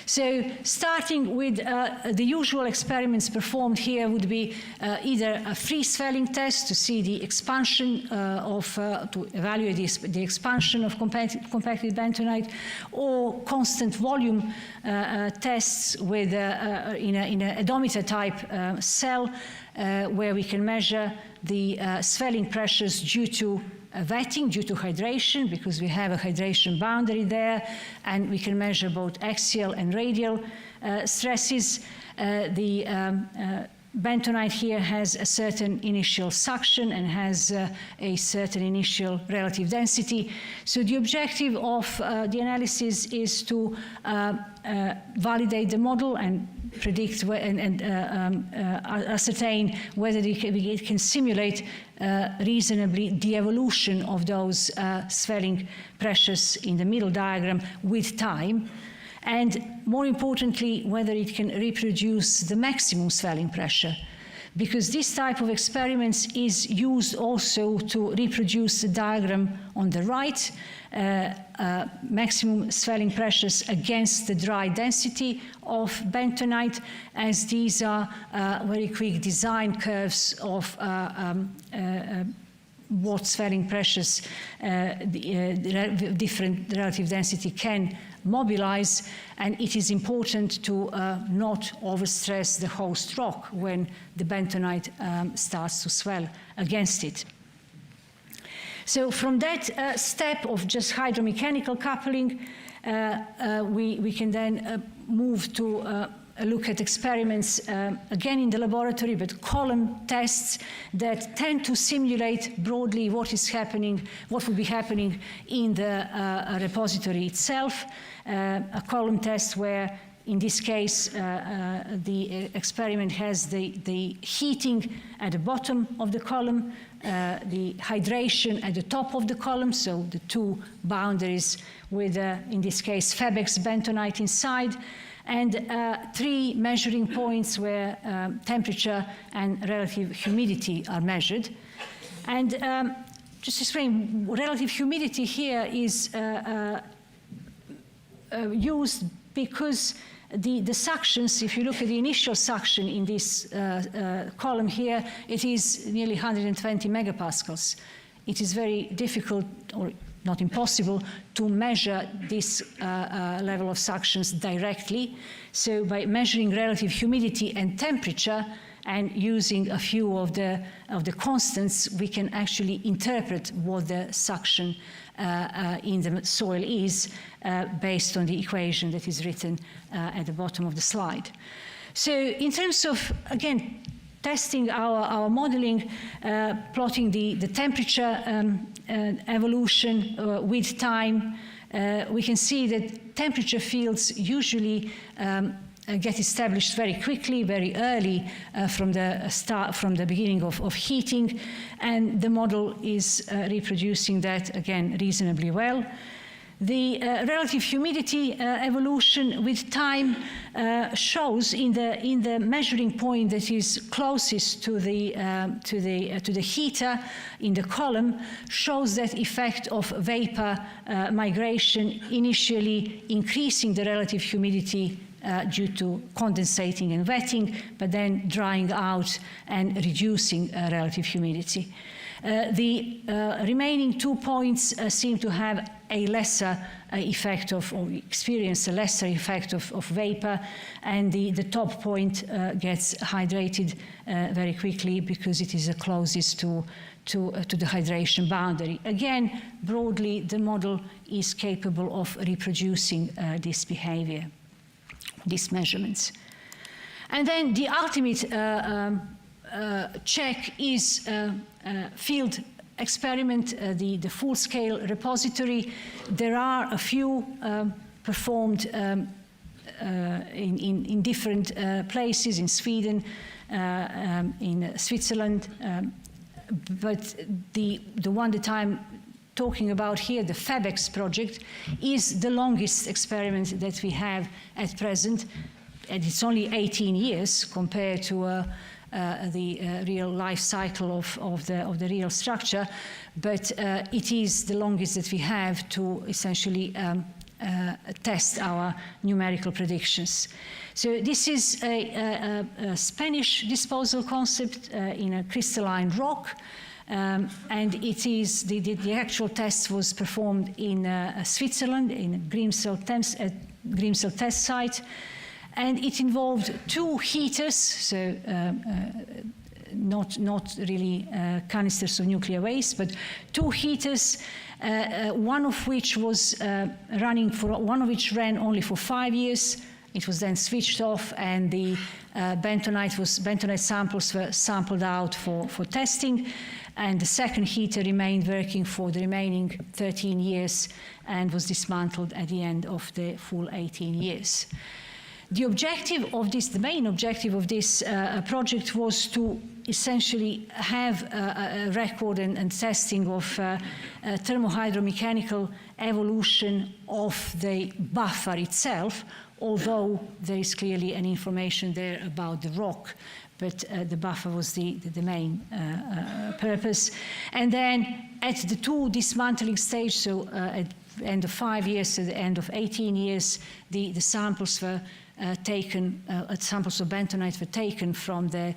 So starting with the usual experiments performed here would be either a free swelling test to see the expansion to evaluate the expansion of compacted bentonite, or constant volume tests with in an odometer type cell where we can measure the swelling pressures due to wetting, due to hydration, because we have a hydration boundary there, and we can measure both axial and radial stresses. The bentonite here has a certain initial suction and has a certain initial relative density. So the objective of the analysis is to validate the model and predict and ascertain whether it can simulate reasonably the evolution of those swelling pressures in the middle diagram with time, and more importantly, whether it can reproduce the maximum swelling pressure. Because this type of experiments is used also to reproduce the diagram on the right, maximum swelling pressures against the dry density of bentonite, as these are very quick design curves of what swelling pressures the different relative density can mobilize, and it is important to not overstress the host rock when the bentonite starts to swell against it. So from that step of just hydromechanical coupling, we can then move to look at experiments, again in the laboratory, but column tests that tend to simulate broadly what is happening, what would be happening in the repository itself. A column test where, in this case, the experiment has the heating at the bottom of the column, the hydration at the top of the column, so the 2 boundaries with, in this case, Fabex bentonite inside, and 3 measuring points where temperature and relative humidity are measured. And just to explain, relative humidity here is used because the suctions, if you look at the initial suction in this column here, it is nearly 120 megapascals. It is very difficult, or not impossible, to measure this level of suctions directly. So by measuring relative humidity and temperature and using a few of the constants, we can actually interpret what the suction in the soil is based on the equation that is written at the bottom of the slide. So in terms of, again, testing our modeling, plotting the temperature evolution with time, we can see that temperature fields usually get established very quickly, very early from the beginning of heating, and the model is reproducing that again reasonably well. The relative humidity evolution with time shows in the measuring point that is closest to the heater in the column, shows that effect of vapor migration, initially increasing the relative humidity due to condensating and wetting, but then drying out and reducing relative humidity. The remaining 2 points seem to have a lesser effect of, or experience a lesser effect of vapor, and the top point gets hydrated very quickly because it is the closest to the hydration boundary. Again, broadly, the model is capable of reproducing this behavior, these measurements. And then the ultimate check is field experiment, the full-scale repository. There are a few performed in different places, in Sweden, in Switzerland, but the one that I'm talking about here, the FABEX project, is the longest experiment that we have at present, and it's only 18 years compared to the real life cycle of the real structure, but it is the longest that we have to essentially test our numerical predictions. So this is a Spanish disposal concept in a crystalline rock, and it is the actual test was performed in Switzerland in a Grimsel test site. And it involved 2 heaters, so not really canisters of nuclear waste, but 2 heaters, one of which was one of which ran only for 5 years. It was then switched off, and the bentonite samples were sampled out for testing. And the second heater remained working for the remaining 13 years and was dismantled at the end of the full 18 years. The objective of this, the main objective of this project was to essentially have a record and testing of thermohydromechanical evolution of the buffer itself, although there is clearly an information there about the rock, but the buffer was the main purpose. And then at the 2 dismantling stage, so at the end of 5 years to the end of 18 years, the samples were taken, samples of bentonite were taken from the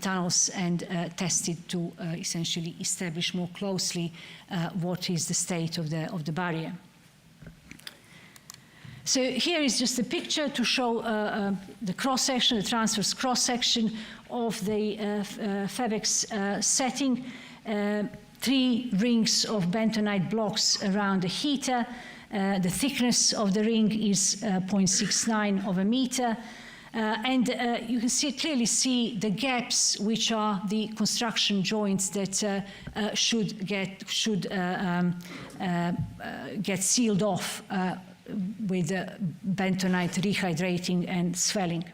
tunnels and tested to essentially establish more closely what is the state of the barrier. So here is just a picture to show the cross-section, the transverse cross-section of the FABEX setting. 3 rings of bentonite blocks around the heater. The thickness of the ring is 0.69 of a meter. And you can clearly see the gaps, which are the construction joints that should get sealed off with bentonite rehydrating and swelling.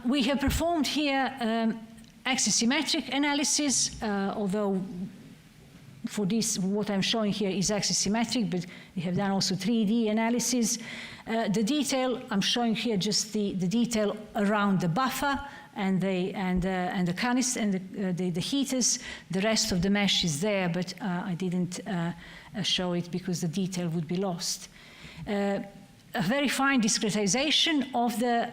We have performed here axisymmetric analysis, although for this, what I'm showing here is axisymmetric, but we have done also 3D analysis. The detail, I'm showing here just the detail around the buffer and the canister and the heaters. The rest of the mesh is there, but I didn't show it because the detail would be lost. A very fine discretization of the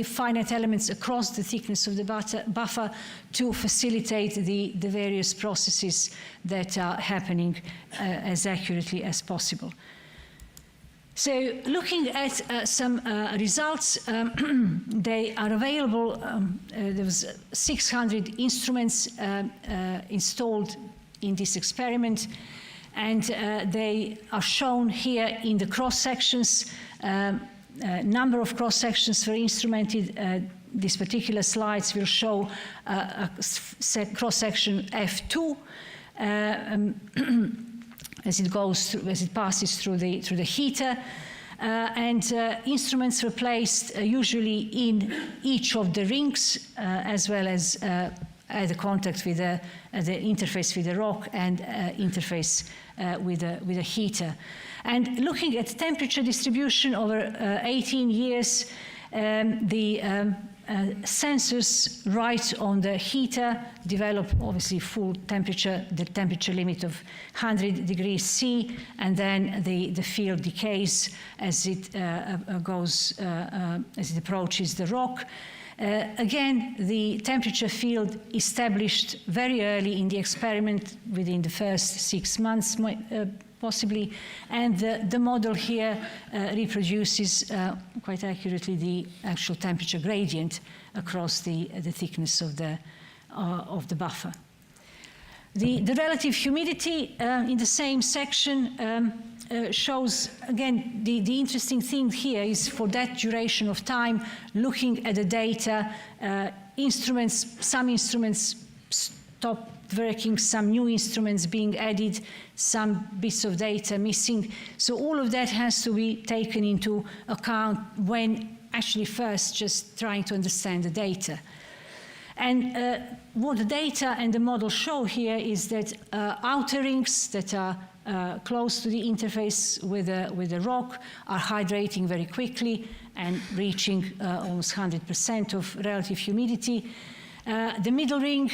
finite elements across the thickness of the buffer to facilitate the various processes that are happening as accurately as possible. So looking at some results, they are available. There was 600 instruments installed in this experiment, and they are shown here in the cross-sections. Number of cross-sections were instrumented. These particular slides will show a cross-section F2. as it goes through, as it passes through the heater. And instruments were placed usually in each of the rings, as well as at the contact with the interface with the rock and interface with a heater. And looking at temperature distribution over 18 years, the sensors right on the heater develop obviously full temperature, the temperature limit of 100 degrees C, and then the field decays as it as it approaches the rock. Again, the temperature field established very early in the experiment, within the first 6 months possibly, and the model here reproduces quite accurately the actual temperature gradient across the thickness of the buffer. The relative humidity in the same section shows, again, the interesting thing here is for that duration of time, looking at the data, some instruments stopped working, some new instruments being added, some bits of data missing. So all of that has to be taken into account when actually first just trying to understand the data. And what the data and the model show here is that outer rings that are close to the interface with the rock are hydrating very quickly and reaching almost 100% of relative humidity. The middle ring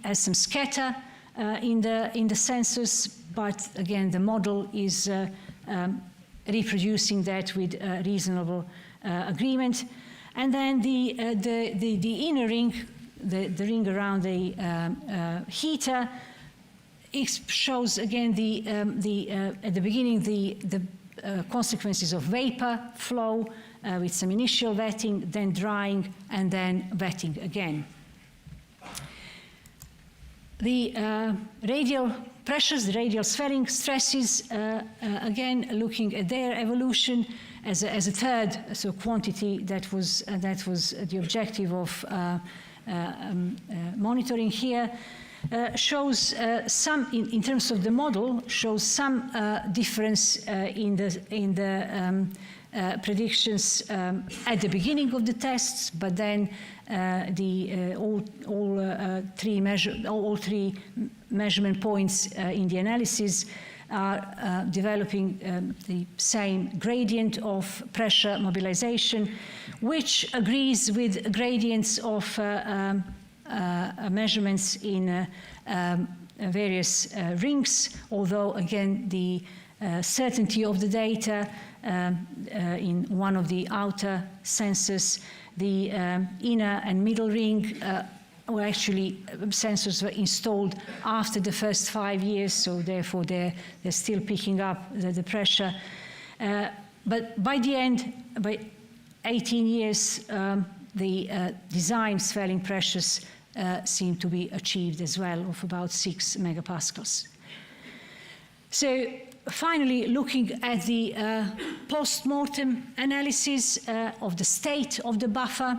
has some scatter in the sensors, but again the model is reproducing that with reasonable agreement. And then the inner ring, the ring around the heater, it shows again at the beginning the consequences of vapor flow with some initial wetting, then drying, and then wetting again. The radial pressures, the radial swelling stresses, again looking at their evolution as a third quantity that was the objective of monitoring here. Shows some, in terms of the model, shows some difference in the predictions at the beginning of the tests, but then all three measurement points in the analysis are developing the same gradient of pressure mobilization, which agrees with gradients of measurements in various rings, although again the certainty of the data in one of the outer sensors, the inner and middle ring were actually sensors were installed after the first 5 years, so therefore they're still picking up the pressure. But by the end, by 18 years, the design swelling pressures seem to be achieved as well, of about 6 megapascals. So finally, looking at the post-mortem analysis of the state of the buffer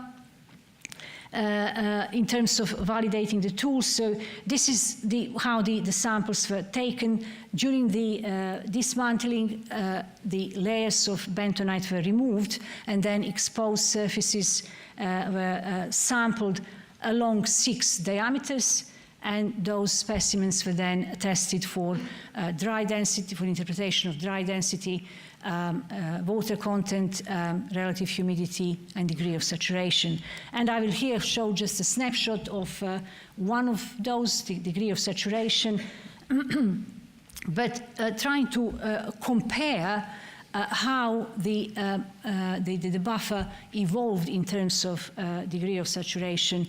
in terms of validating the tools. So this is how the samples were taken. During the dismantling, the layers of bentonite were removed, and then exposed surfaces were sampled along 6 diameters, and those specimens were then tested for dry density, for interpretation of dry density, water content, relative humidity, and degree of saturation. And I will here show just a snapshot of one of those, the degree of saturation, but trying to compare how the buffer evolved in terms of degree of saturation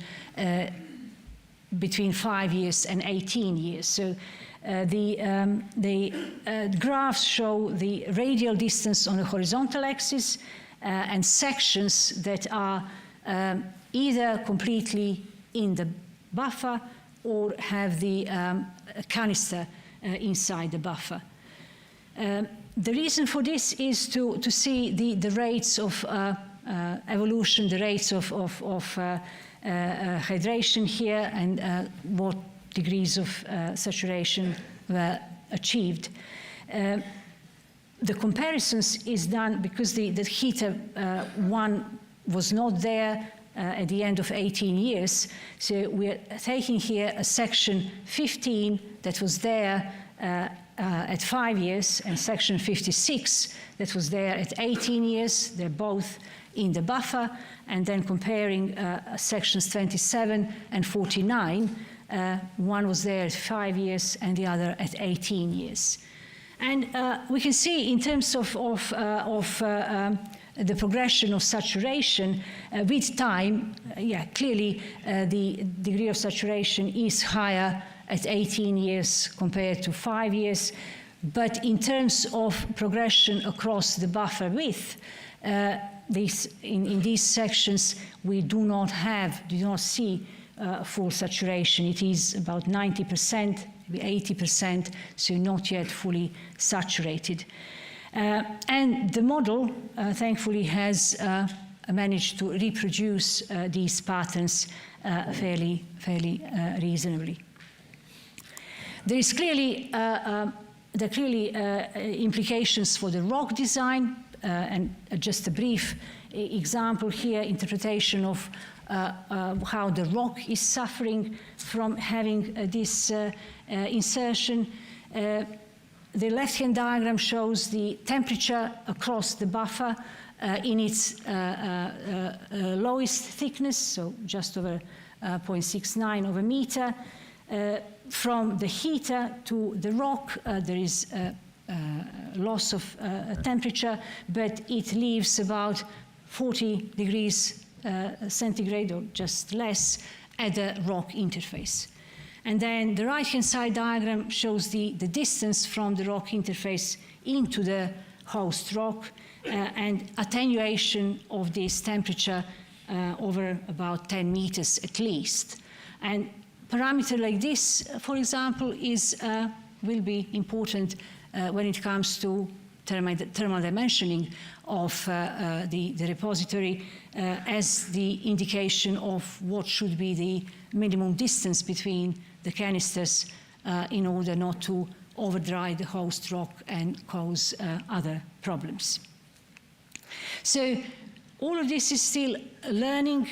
between 5 years and 18 years. So the graphs show the radial distance on the horizontal axis and sections that are either completely in the buffer or have the canister inside the buffer. The reason for this is to see the rates of evolution, the rates of hydration here, and what degrees of saturation were achieved. The comparisons is done because the heater 1 was not there at the end of 18 years. So we're taking here a section 15 that was there at 5 years, and section 56 that was there at 18 years. They're both in the buffer, and then comparing sections 27 and 49. One was there at 5 years and the other at 18 years. And we can see in terms of the progression of saturation with time, clearly the degree of saturation is higher at 18 years compared to 5 years. But in terms of progression across the buffer width, in these sections, we do not see full saturation. It is about 90%, maybe 80%, so not yet fully saturated. And the model, thankfully, has managed to reproduce these patterns fairly reasonably. There is clearly implications for the rock design, and just a brief example here, interpretation of how the rock is suffering from having this insertion. The left-hand diagram shows the temperature across the buffer in its lowest thickness, so just over 0.69 of a meter. From the heater to the rock, there is loss of temperature, but it leaves about 40 degrees centigrade or just less at the rock interface. And then the right-hand side diagram shows the distance from the rock interface into the host rock and attenuation of this temperature over about 10 meters at least. And parameter like this, for example, will be important when it comes to thermal dimensioning of the repository as the indication of what should be the minimum distance between the canisters in order not to overdry the host rock and cause other problems. So all of this is still learning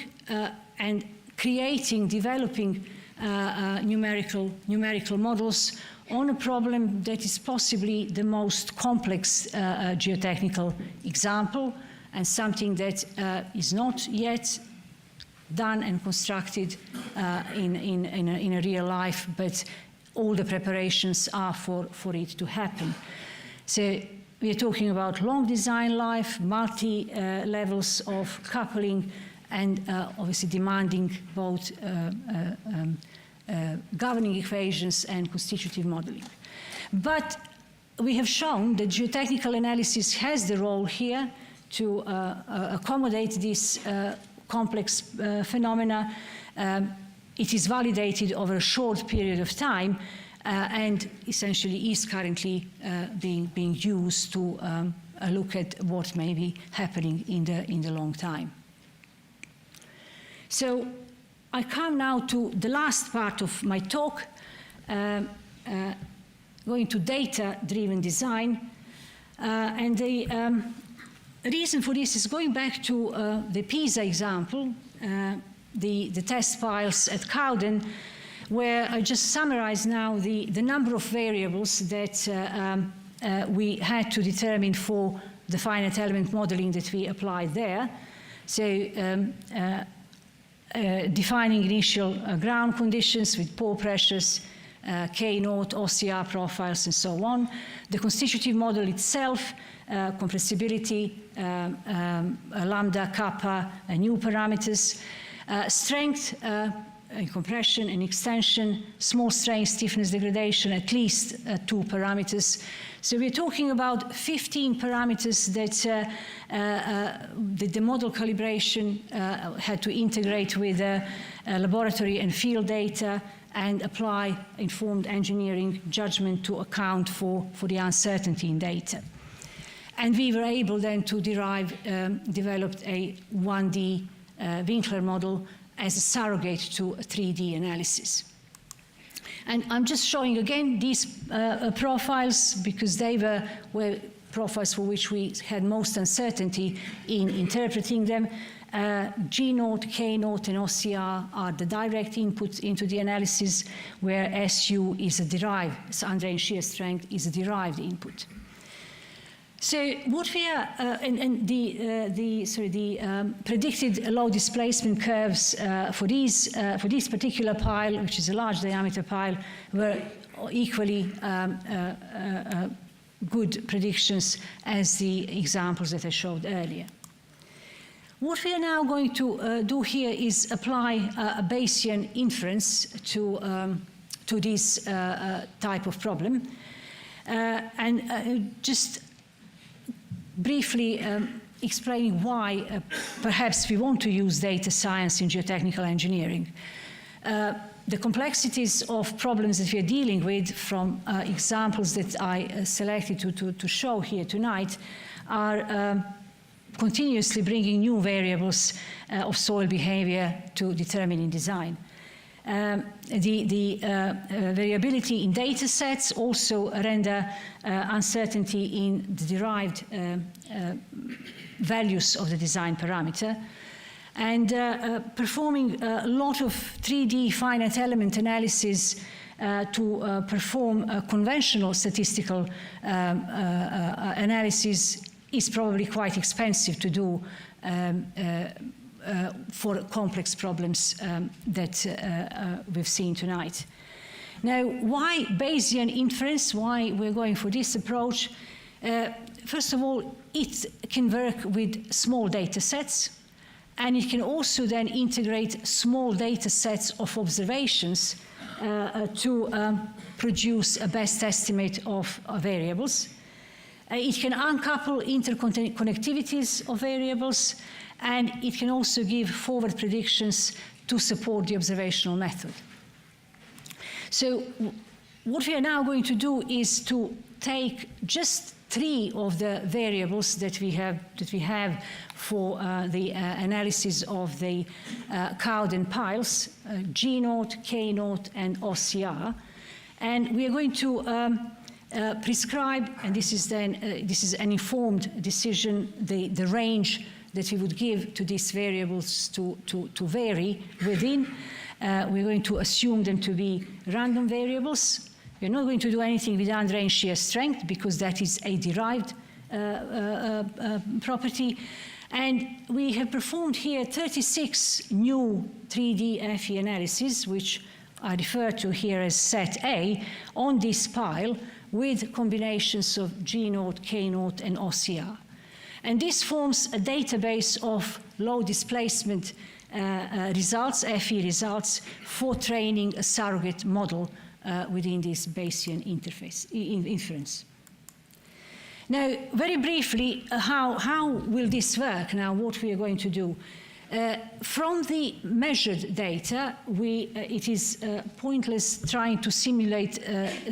and creating, developing numerical models on a problem that is possibly the most complex geotechnical example, and something that is not yet done and constructed in a real life, but all the preparations are for it to happen. So we are talking about long design life, multi-levels of coupling, and obviously demanding both governing equations and constitutive modeling. But we have shown that geotechnical analysis has the role here to accommodate this complex phenomena. It is validated over a short period of time and essentially is currently being used to look at what may be happening in the long time. So I come now to the last part of my talk, going to data-driven design. And the reason for this is going back to the PISA example, the test piles at Cowden, where I just summarize now the number of variables that we had to determine for the finite element modeling that we applied there. So defining initial ground conditions with pore pressures, K0, OCR profiles, and so on. The constitutive model itself, compressibility, lambda, kappa, new parameters, strength, compression and extension, small strain, stiffness, degradation, at least 2 parameters. So we're talking about 15 parameters that the model calibration had to integrate with laboratory and field data and apply informed engineering judgment to account for the uncertainty in data. And we were able then to developed a 1D Winkler model as a surrogate to a 3D analysis. And I'm just showing again these profiles because they were profiles for which we had most uncertainty in interpreting them. G0, K0, and OCR are the direct inputs into the analysis, where SU is a derived, so undrained shear strength is a derived input. So what we are, the predicted low displacement curves for this particular pile, which is a large diameter pile, were equally good predictions as the examples that I showed earlier. What we are now going to do here is apply a Bayesian inference to this type of problem, and just briefly explaining why perhaps we want to use data science in geotechnical engineering. The complexities of problems that we are dealing with from examples that I selected to show here tonight are continuously bringing new variables of soil behavior to determining design. The variability in data sets also render uncertainty in the derived values of the design parameter. And performing a lot of 3D finite element analysis to perform a conventional statistical analysis is probably quite expensive to do for complex problems that we've seen tonight. Now, why Bayesian inference? Why we're going for this approach? First of all, it can work with small data sets, and it can also then integrate small data sets of observations to produce a best estimate of variables. It can uncouple interconnectivities of variables, and it can also give forward predictions to support the observational method. So what we are now going to do is to take just 3 of the variables that we have for the analysis of the Cowden piles, G0, K0, and OCR, and we are going to prescribe, and this is an informed decision, the range that we would give to these variables to vary within. We're going to assume them to be random variables. We're not going to do anything with undrained shear strength because that is a derived property. And we have performed here 36 new 3D FE analyses, which I refer to here as set A, on this pile with combinations of G0, K0, and OCR. And this forms a database of low displacement results, FE results, for training a surrogate model within this Bayesian inference. Now, very briefly, how will this work? Now, what we are going to do. From the measured data, it is pointless trying to simulate,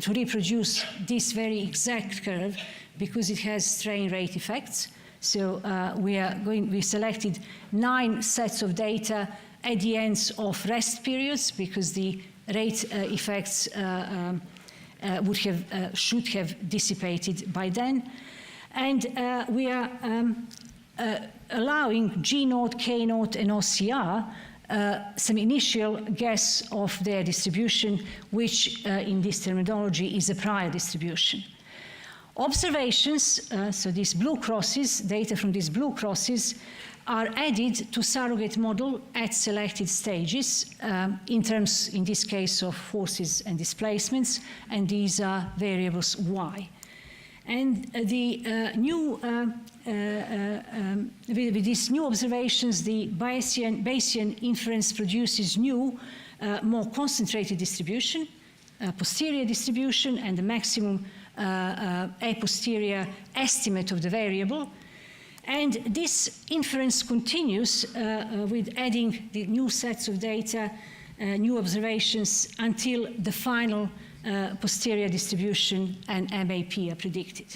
to reproduce this very exact curve because it has strain rate effects. So we selected 9 sets of data at the ends of rest periods because the rate effects should have dissipated by then. And we are allowing G0, K0, and OCR some initial guess of their distribution, which in this terminology is a prior distribution. Observations, so these blue crosses, data from these blue crosses, are added to surrogate model at selected stages in terms, in this case, of forces and displacements, and these are variables y. And the with these new observations, the Bayesian inference produces new, more concentrated distribution, posterior distribution, and the maximum a posterior estimate of the variable. And this inference continues with adding the new sets of data, new observations, until the final posterior distribution and MAP are predicted.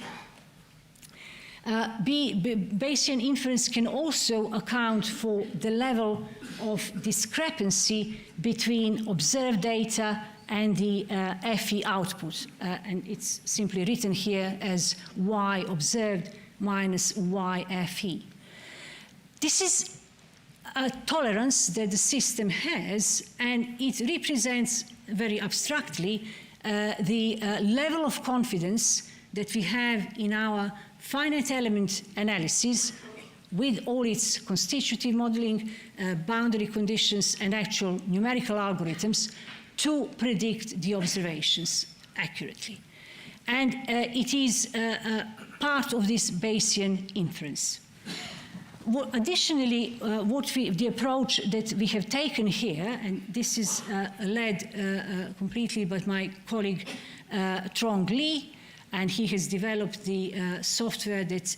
Bayesian inference can also account for the level of discrepancy between observed data and the FE output. And it's simply written here as Y observed minus YFE. This is a tolerance that the system has, and it represents very abstractly the level of confidence that we have in our finite element analysis with all its constitutive modeling, boundary conditions, and actual numerical algorithms to predict the observations accurately. And it is part of this Bayesian inference. Additionally, the approach that we have taken here, and this is led completely by my colleague Trong Lee, and he has developed the software that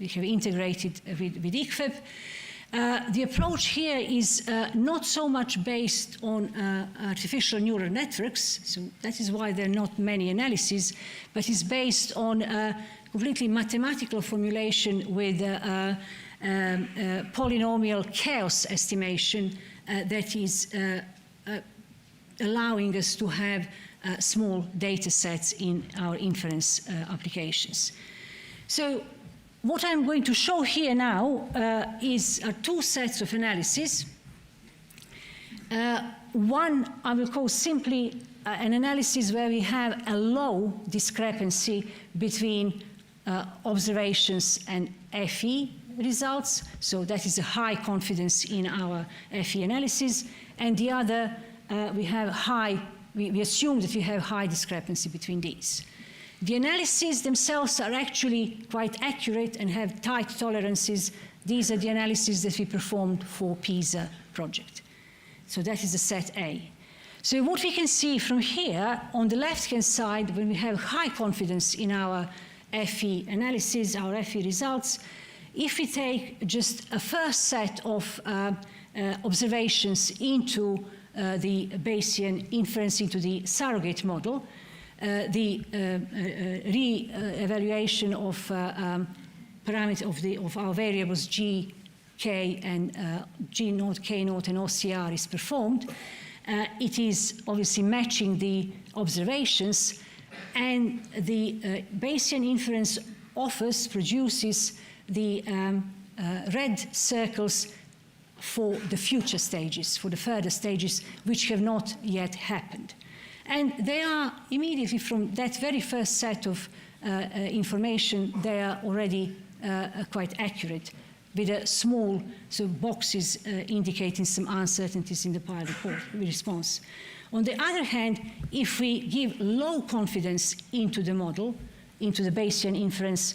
we have integrated with ICFEB. The approach here is not so much based on artificial neural networks, so that is why there are not many analyses, but is based on completely mathematical formulation with polynomial chaos estimation that is allowing us to have small data sets in our inference applications. So what I'm going to show here now are two sets of analysis. One I will call simply an analysis where we have a low discrepancy between observations and FE results, so that is a high confidence in our FE analysis, and the other we have we assume that we have high discrepancy between these. The analyses themselves are actually quite accurate and have tight tolerances. These are the analyses that we performed for PISA project. So that is the set A. So what we can see from here, on the left-hand side, when we have high confidence in our FE analysis, our FE results, if we take just a first set of observations into the Bayesian inference into the surrogate model, the re-evaluation of parameters of our variables G, K, and G naught, K naught, and OCR is performed. It is obviously matching the observations, and the Bayesian inference produces the red circles for the future stages, for the further stages which have not yet happened. And they are immediately from that very first set of information, they are already quite accurate, with a small boxes indicating some uncertainties in the pilot response. On the other hand, if we give low confidence into the model, into the Bayesian inference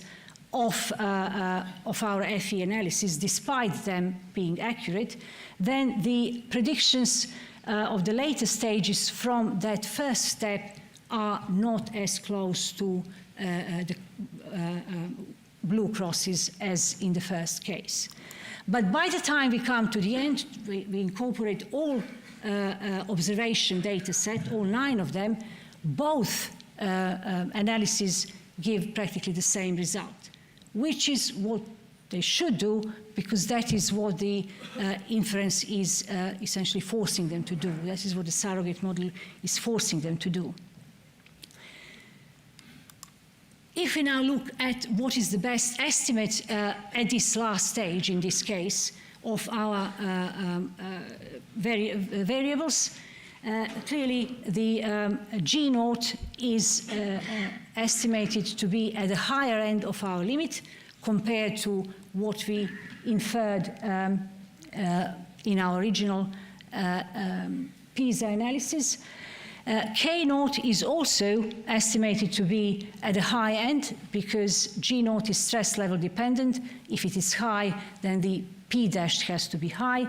of our FE analysis, despite them being accurate, then the predictions of the later stages from that first step are not as close to the blue crosses as in the first case. But by the time we come to the end, we incorporate all observation data set, all 9 of them, both analyses give practically the same result, which is what they should do, because that is what the inference is essentially forcing them to do. That is what the surrogate model is forcing them to do. If we now look at what is the best estimate at this last stage, in this case, of our variables, clearly the G naught is estimated to be at the higher end of our limit compared to what we inferred in our original PISA analysis. K naught is also estimated to be at the high end because G naught is stress level dependent. If it is high, then the P dash has to be high,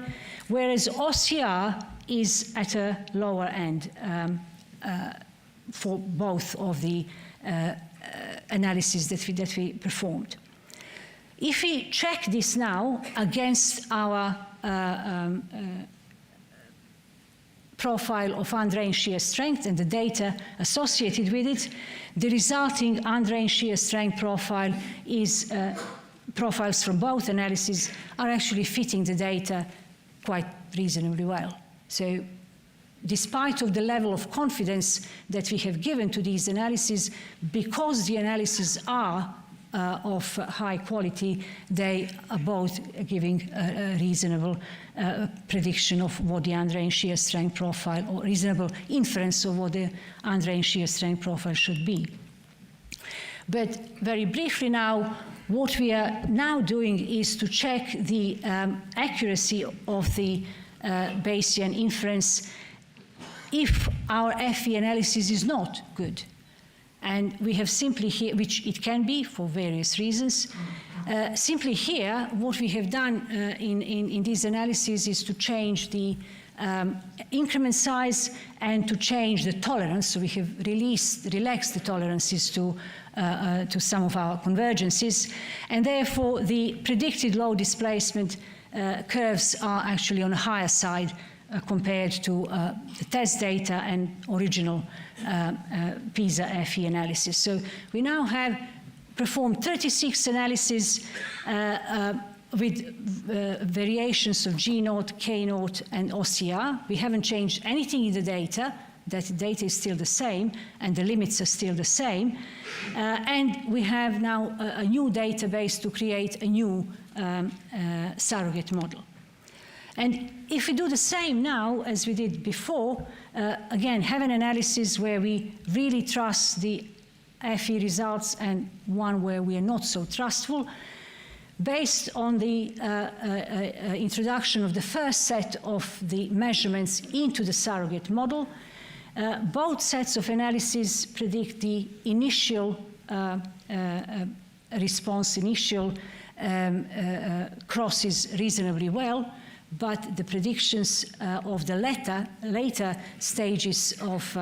whereas OCR is at a lower end for both of the analyses that we performed. If we check this now against our profile of undrained shear strength and the data associated with it, the resulting undrained shear strength profile is profiles from both analyses are actually fitting the data quite reasonably well. So despite of the level of confidence that we have given to these analyses, because the analyses are of high quality, they are both giving a reasonable prediction of what the undrained shear strength profile, or reasonable inference of what the undrained shear strength profile should be. But very briefly now, what we are now doing is to check the accuracy of the Bayesian inference if our FE analysis is not good. And we have simply here, which it can be for various reasons, simply here, what we have done in these analyses is to change the increment size and to change the tolerance. So we have relaxed the tolerances to some of our convergences, and therefore the predicted load displacement curves are actually on the higher side compared to the test data and original PISA FE analysis. So we now have performed 36 analyses with variations of G0, K0, and OCR. We haven't changed anything in the data. That data is still the same, and the limits are still the same. And we have now a new database to create a new surrogate model. And if we do the same now as we did before, again, have an analysis where we really trust the FE results and one where we are not so trustful, based on the introduction of the first set of the measurements into the surrogate model, both sets of analyses predict the initial response, initial crosses reasonably well, but the predictions of the later stages of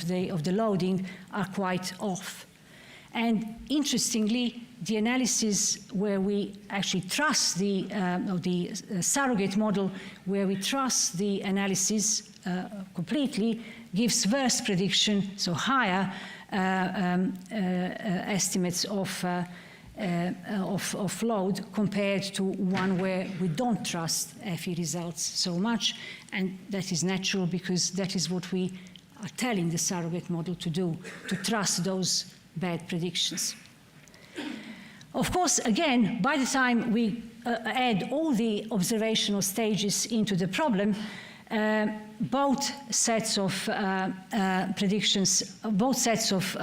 the loading are quite off. And interestingly, the analysis where we actually trust the surrogate model, where we trust the analysis completely, gives worse prediction, so higher estimates of load compared to one where we don't trust FE results so much, and that is natural because that is what we are telling the surrogate model to do, to trust those bad predictions. Of course, again, by the time we add all the observational stages into the problem, both sets of predictions, both sets of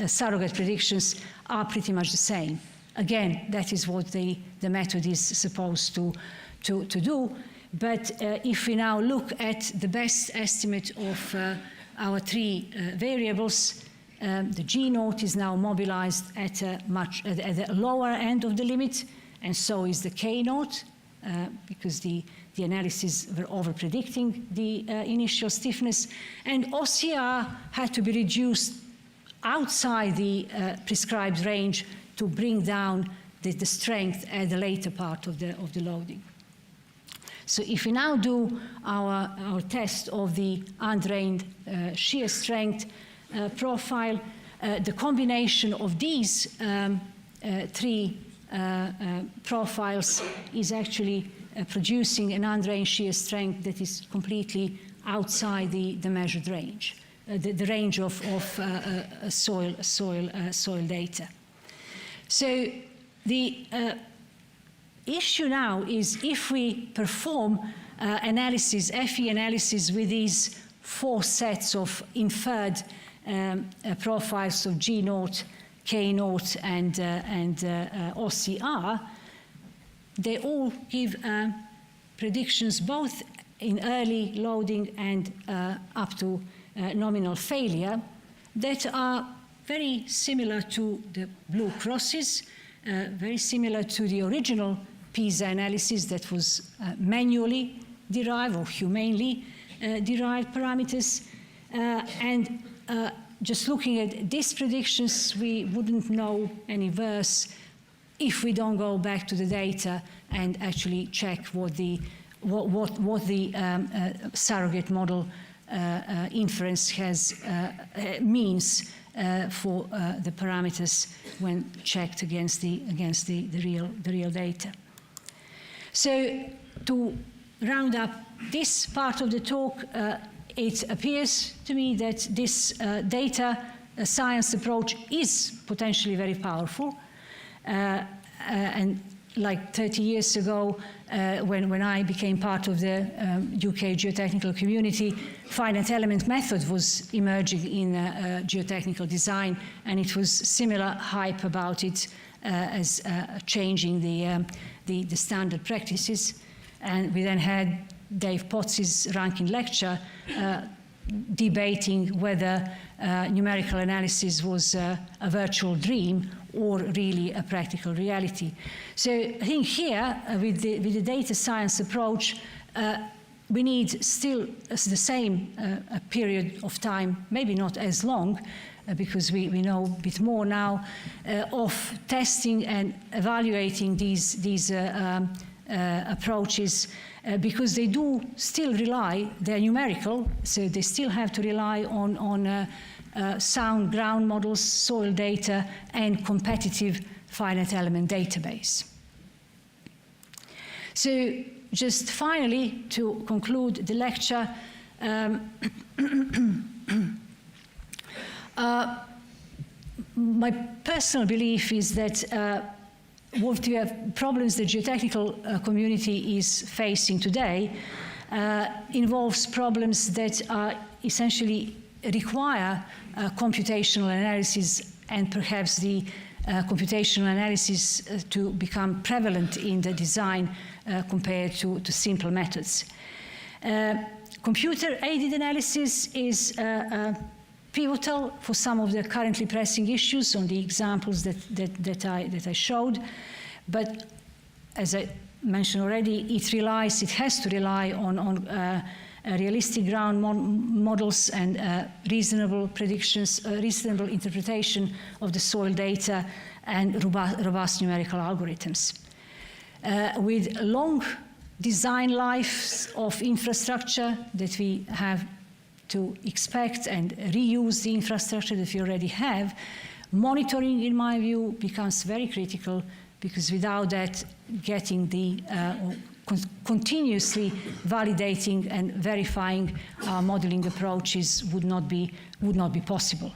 surrogate predictions are pretty much the same. Again, that is what the method is supposed to do. But if we now look at the best estimate of our three variables, the G0 is now mobilized at the lower end of the limit, and so is the K0, because the analyses were over-predicting the initial stiffness, and OCR had to be reduced outside the prescribed range to bring down the strength at the later part of the loading. So if we now do our test of the undrained shear strength profile, the combination of these three profiles is actually producing an undrained shear strength that is completely outside the measured range, the range of soil data. So the issue now is if we perform analysis, FE analysis with these four sets of inferred profiles of G0, K0, and OCR, they all give predictions both in early loading and up to nominal failure that are very similar to the blue crosses, very similar to the original PISA analysis that was manually derived or humanely derived parameters. And just looking at these predictions, we wouldn't know any worse if we don't go back to the data and actually check what the surrogate model inference means for the parameters when checked against the real data. So to round up this part of the talk, it appears to me that this data science approach is potentially very powerful. And like 30 years ago, when I became part of the UK geotechnical community, finite element method was emerging in geotechnical design, and it was similar hype about it as changing the standard practices. And we then had Dave Potts's Rankine Lecture debating whether numerical analysis was a virtual dream or really a practical reality. So I think here, with the data science approach, we need still the same period of time, maybe not as long, because we know a bit more now, of testing and evaluating these approaches, because they do still rely, they're numerical, so they still have to rely on sound ground models, soil data, and competitive finite element database. So just finally, to conclude the lecture, my personal belief is that what the problems the geotechnical community is facing today involves problems that essentially require computational analysis, and perhaps the computational analysis to become prevalent in the design compared to simple methods. Computer-aided analysis is pivotal for some of the currently pressing issues on the examples that I showed. But as I mentioned already, it has to rely on realistic ground models and reasonable predictions, reasonable interpretation of the soil data, and robust numerical algorithms. With long design lives of infrastructure that we have to expect and reuse the infrastructure that we already have, monitoring, in my view, becomes very critical, because without that, getting the continuously validating and verifying modeling approaches would not be possible.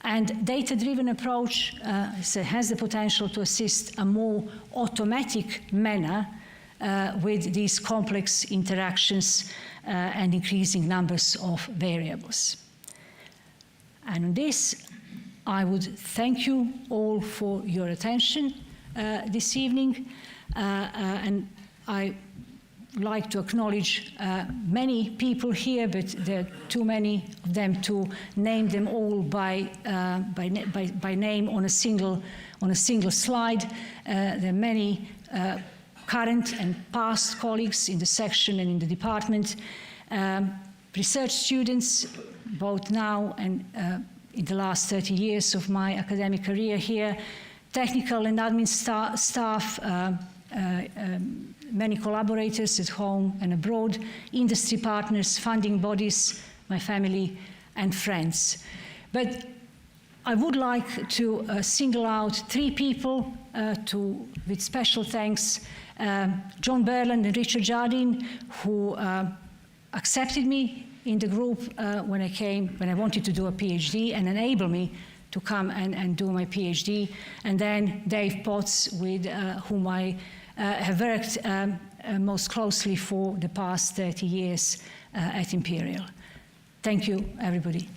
And data-driven approach has the potential to assist a more automatic manner with these complex interactions and increasing numbers of variables. And on this, I would thank you all for your attention this evening, and I like to acknowledge many people here, but there are too many of them to name them all by name on a single slide. There are many current and past colleagues in the section and in the department, research students, both now and in the last 30 years of my academic career here, technical and admin staff, many collaborators at home and abroad, industry partners, funding bodies, my family, and friends. But I would like to single out 3 people with special thanks. John Berland and Richard Jardine, who accepted me in the group when I wanted to do a PhD, and enabled me to come and do my PhD. And then Dave Potts, with whom I have worked most closely for the past 30 years at Imperial. Thank you, everybody.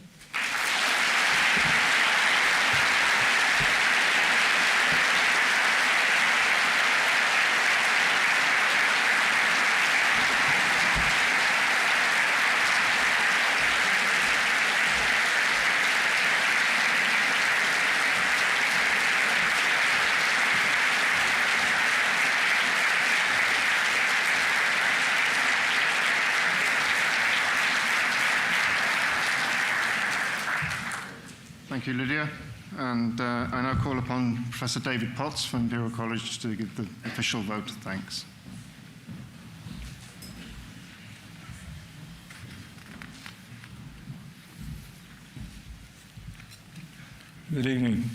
Thank you, Lydia. And I now call upon Professor David Potts from Imperial College to give the official vote of thanks. Good evening.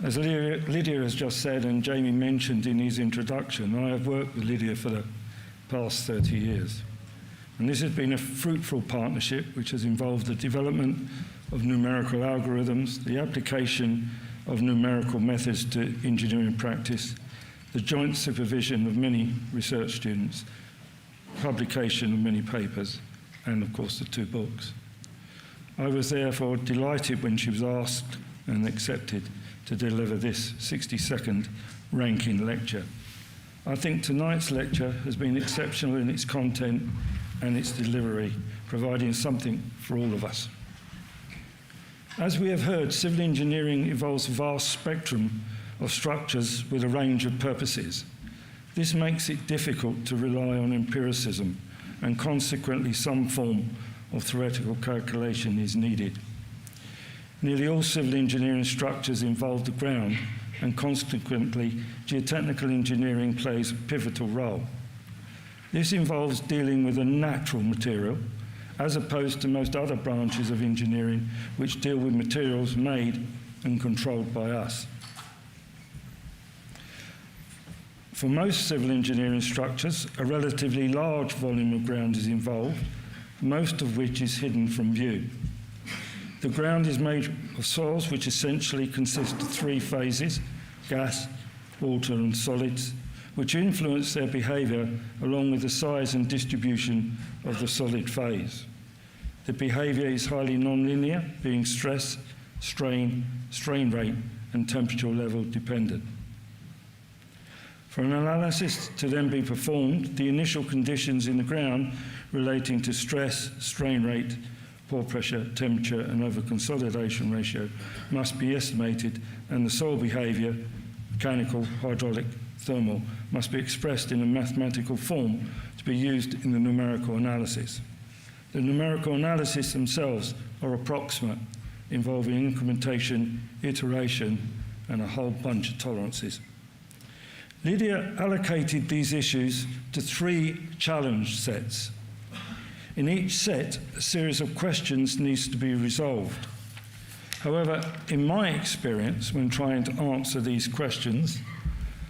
As Lydia has just said, and Jamie mentioned in his introduction, I have worked with Lydia for the past 30 years. And this has been a fruitful partnership which has involved the development of numerical algorithms, the application of numerical methods to engineering practice, the joint supervision of many research students, publication of many papers, and of course the 2 books. I was therefore delighted when she was asked and accepted to deliver this 60-second Rankine Lecture. I think tonight's lecture has been exceptional in its content and its delivery, providing something for all of us. As we have heard, civil engineering involves a vast spectrum of structures with a range of purposes. This makes it difficult to rely on empiricism, and consequently some form of theoretical calculation is needed. Nearly all civil engineering structures involve the ground, and consequently geotechnical engineering plays a pivotal role. This involves dealing with a natural material, as opposed to most other branches of engineering which deal with materials made and controlled by us. For most civil engineering structures, a relatively large volume of ground is involved, most of which is hidden from view. The ground is made of soils which essentially consist of 3 phases, gas, water and solids, which influence their behaviour along with the size and distribution of the solid phase. The behaviour is highly nonlinear, being stress, strain, strain rate and temperature level dependent. For an analysis to then be performed, the initial conditions in the ground relating to stress, strain rate, pore pressure, temperature and over-consolidation ratio must be estimated, and the soil behaviour, mechanical, hydraulic, thermal, must be expressed in a mathematical form to be used in the numerical analysis. The numerical analysis themselves are approximate, involving incrementation, iteration and a whole bunch of tolerances. Lydia allocated these issues to 3 challenge sets. In each set, a series of questions needs to be resolved. However, in my experience, when trying to answer these questions,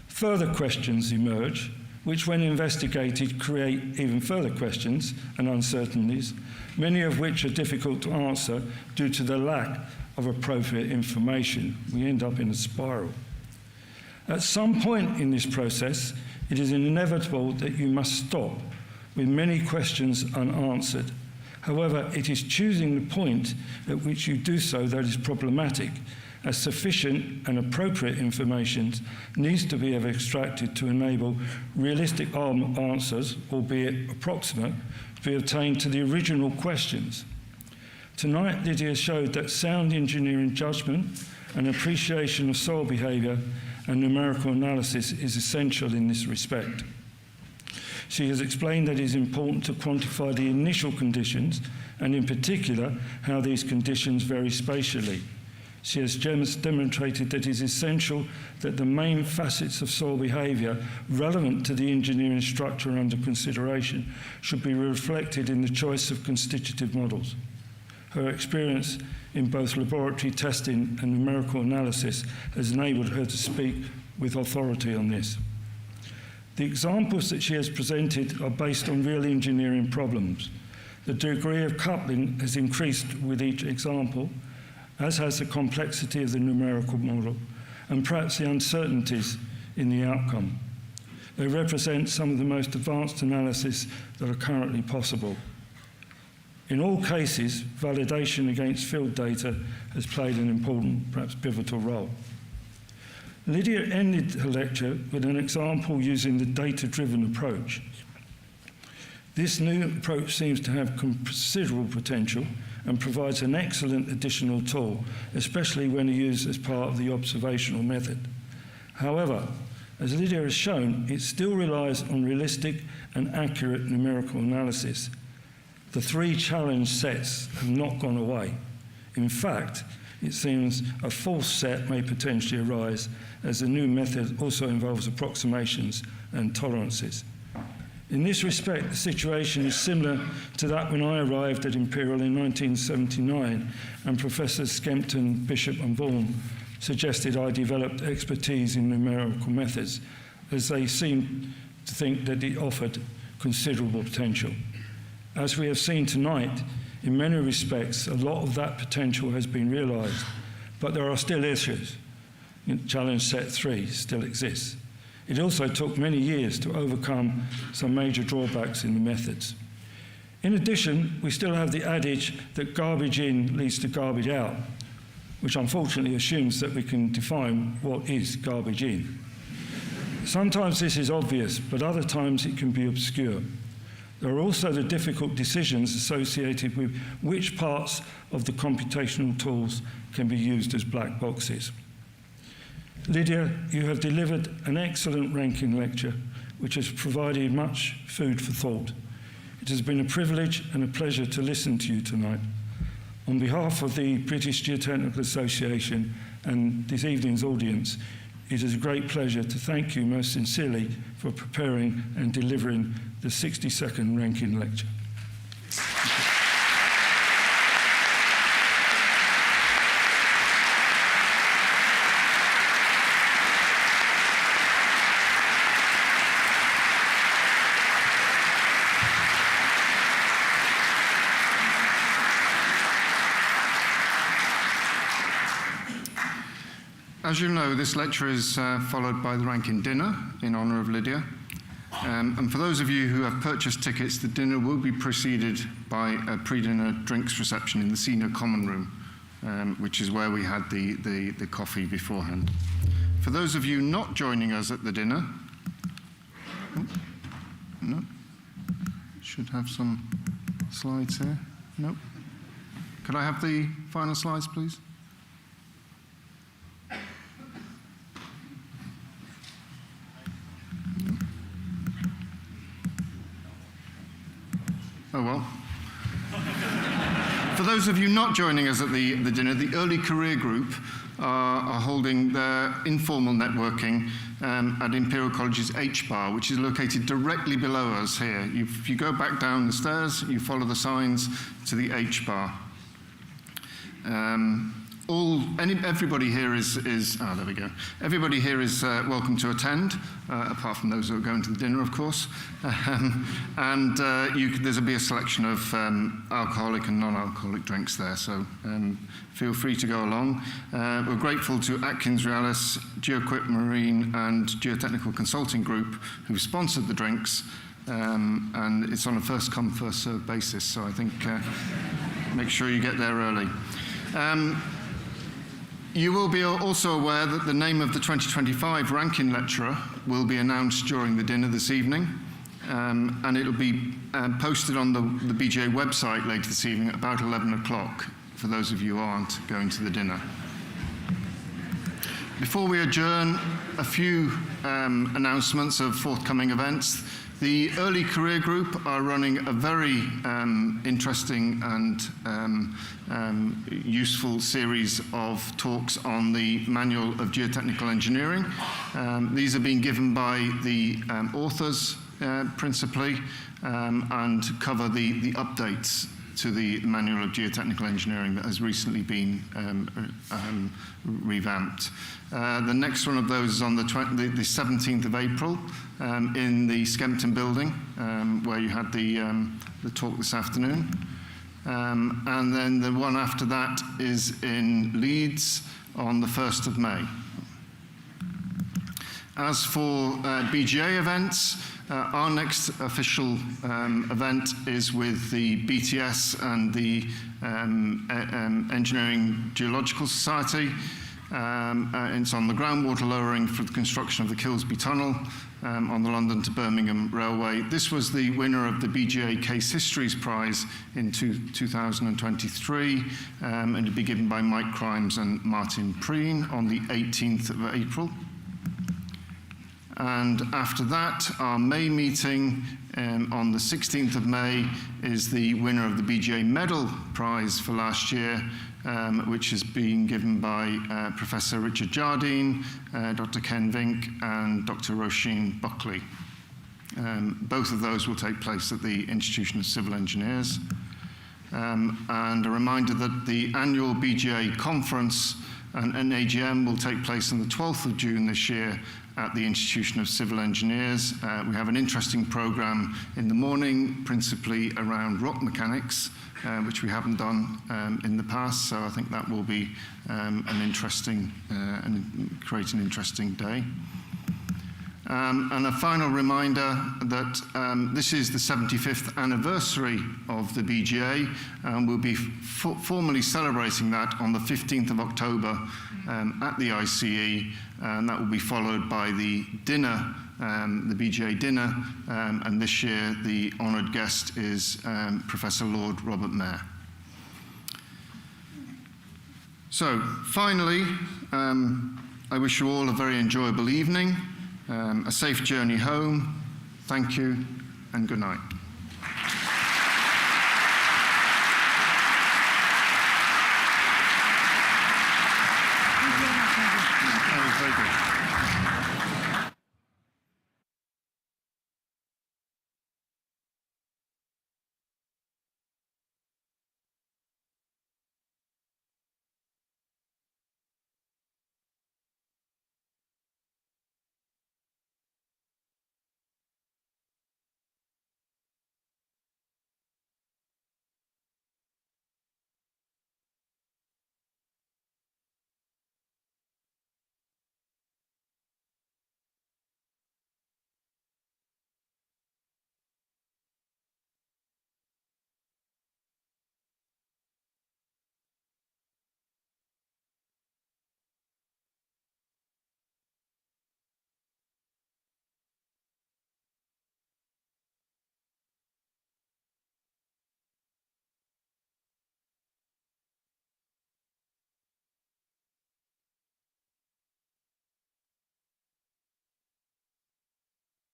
further questions emerge, which when investigated create even further questions and uncertainties, many of which are difficult to answer due to the lack of appropriate information. We end up in a spiral. At some point in this process, it is inevitable that you must stop with many questions unanswered. However, it is choosing the point at which you do so that is problematic, as sufficient and appropriate information needs to be extracted to enable realistic answers, albeit approximate, to be obtained to the original questions. Tonight, Lydia showed that sound engineering judgment and appreciation of soil behaviour and numerical analysis is essential in this respect. She has explained that it is important to quantify the initial conditions and in particular how these conditions vary spatially. She has demonstrated that it is essential that the main facets of soil behaviour relevant to the engineering structure under consideration should be reflected in the choice of constitutive models. Her experience in both laboratory testing and numerical analysis has enabled her to speak with authority on this. The examples that she has presented are based on real engineering problems. The degree of coupling has increased with each example, as has the complexity of the numerical model, and perhaps the uncertainties in the outcome. They represent some of the most advanced analysis that are currently possible. In all cases, validation against field data has played an important, perhaps pivotal role. Lydia ended her lecture with an example using the data-driven approach. This new approach seems to have considerable potential and provides an excellent additional tool, especially when used as part of the observational method. However, as Lydia has shown, it still relies on realistic and accurate numerical analysis. The 3 challenge sets have not gone away. In fact, it seems a 4th set may potentially arise, as the new method also involves approximations and tolerances. In this respect, the situation is similar to that when I arrived at Imperial in 1979 and Professors Skempton, Bishop and Vaughan suggested I developed expertise in numerical methods, as they seemed to think that it offered considerable potential. As we have seen tonight, in many respects, a lot of that potential has been realised, but there are still issues. Challenge set 3 still exists. It also took many years to overcome some major drawbacks in the methods. In addition, we still have the adage that garbage in leads to garbage out, which unfortunately assumes that we can define what is garbage in. Sometimes this is obvious, but other times it can be obscure. There are also the difficult decisions associated with which parts of the computational tools can be used as black boxes. Lydia, you have delivered an excellent Rankine lecture, which has provided much food for thought. It has been a privilege and a pleasure to listen to you tonight. On behalf of the British Geotechnical Association and this evening's audience, it is a great pleasure to thank you most sincerely for preparing and delivering the 60-second Rankine lecture. As you know, this lecture is followed by the Rankine dinner in honour of Lydia. And for those of you who have purchased tickets, the dinner will be preceded by a pre-dinner drinks reception in the senior common room, which is where we had the coffee beforehand. For those of you not joining us at the dinner, no, should have some slides here. No. Could I have the final slides, please? Oh, well. For those of you not joining us at the dinner, the early career group are holding their informal networking at Imperial College's H-Bar, which is located directly below us here. If you go back down the stairs, you follow the signs to the H-Bar. Everybody here is there we go. Everybody here is welcome to attend, apart from those who are going to the dinner, of course. There'll be a selection of alcoholic and non-alcoholic drinks there, so feel free to go along. We're grateful to Atkins Realis, GeoQuip Marine, and Geotechnical Consulting Group who sponsored the drinks, and it's on a first-come, first-served basis, so I think make sure you get there early. You will be also aware that the name of the 2025 Rankine Lecturer will be announced during the dinner this evening, and it'll be posted on the BGA website later this evening at about 11 o'clock, for those of you who aren't going to the dinner. Before we adjourn, a few announcements of forthcoming events. The early career group are running a very interesting and useful series of talks on the Manual of Geotechnical Engineering. These are being given by the authors principally and cover the updates to the Manual of Geotechnical Engineering that has recently been revamped. The next one of those is on the 17th of April in the Skempton building, where you had the talk this afternoon. And then the one after that is in Leeds on the 1st of May. As for BGA events, our next official event is with the BTS and the Engineering Geological Society. It's on the groundwater lowering for the construction of the Kilsby Tunnel on the London to Birmingham Railway. This was the winner of the BGA Case Histories Prize in 2023, and it'll be given by Mike Crimes and Martin Preen on the 18th of April. And after that, our May meeting on the 16th of May is the winner of the BGA Medal Prize for last year, which is being given by Professor Richard Jardine, Dr. Ken Vink, and Dr. Roisin Buckley. Both of those will take place at the Institution of Civil Engineers. And a reminder that the annual BGA conference and an AGM will take place on the 12th of June this year at the Institution of Civil Engineers. We have an interesting programme in the morning, principally around rock mechanics, which we haven't done in the past, so I think that will be an interesting, and create an interesting day. And a final reminder that this is the 75th anniversary of the BGA, and we'll be formally celebrating that on the 15th of October at the ICE, and that will be followed by the dinner, the BGA dinner, and this year the honoured guest is Professor Lord Robert Mair. So finally, I wish you all a very enjoyable evening. A safe journey home. Thank you and good night.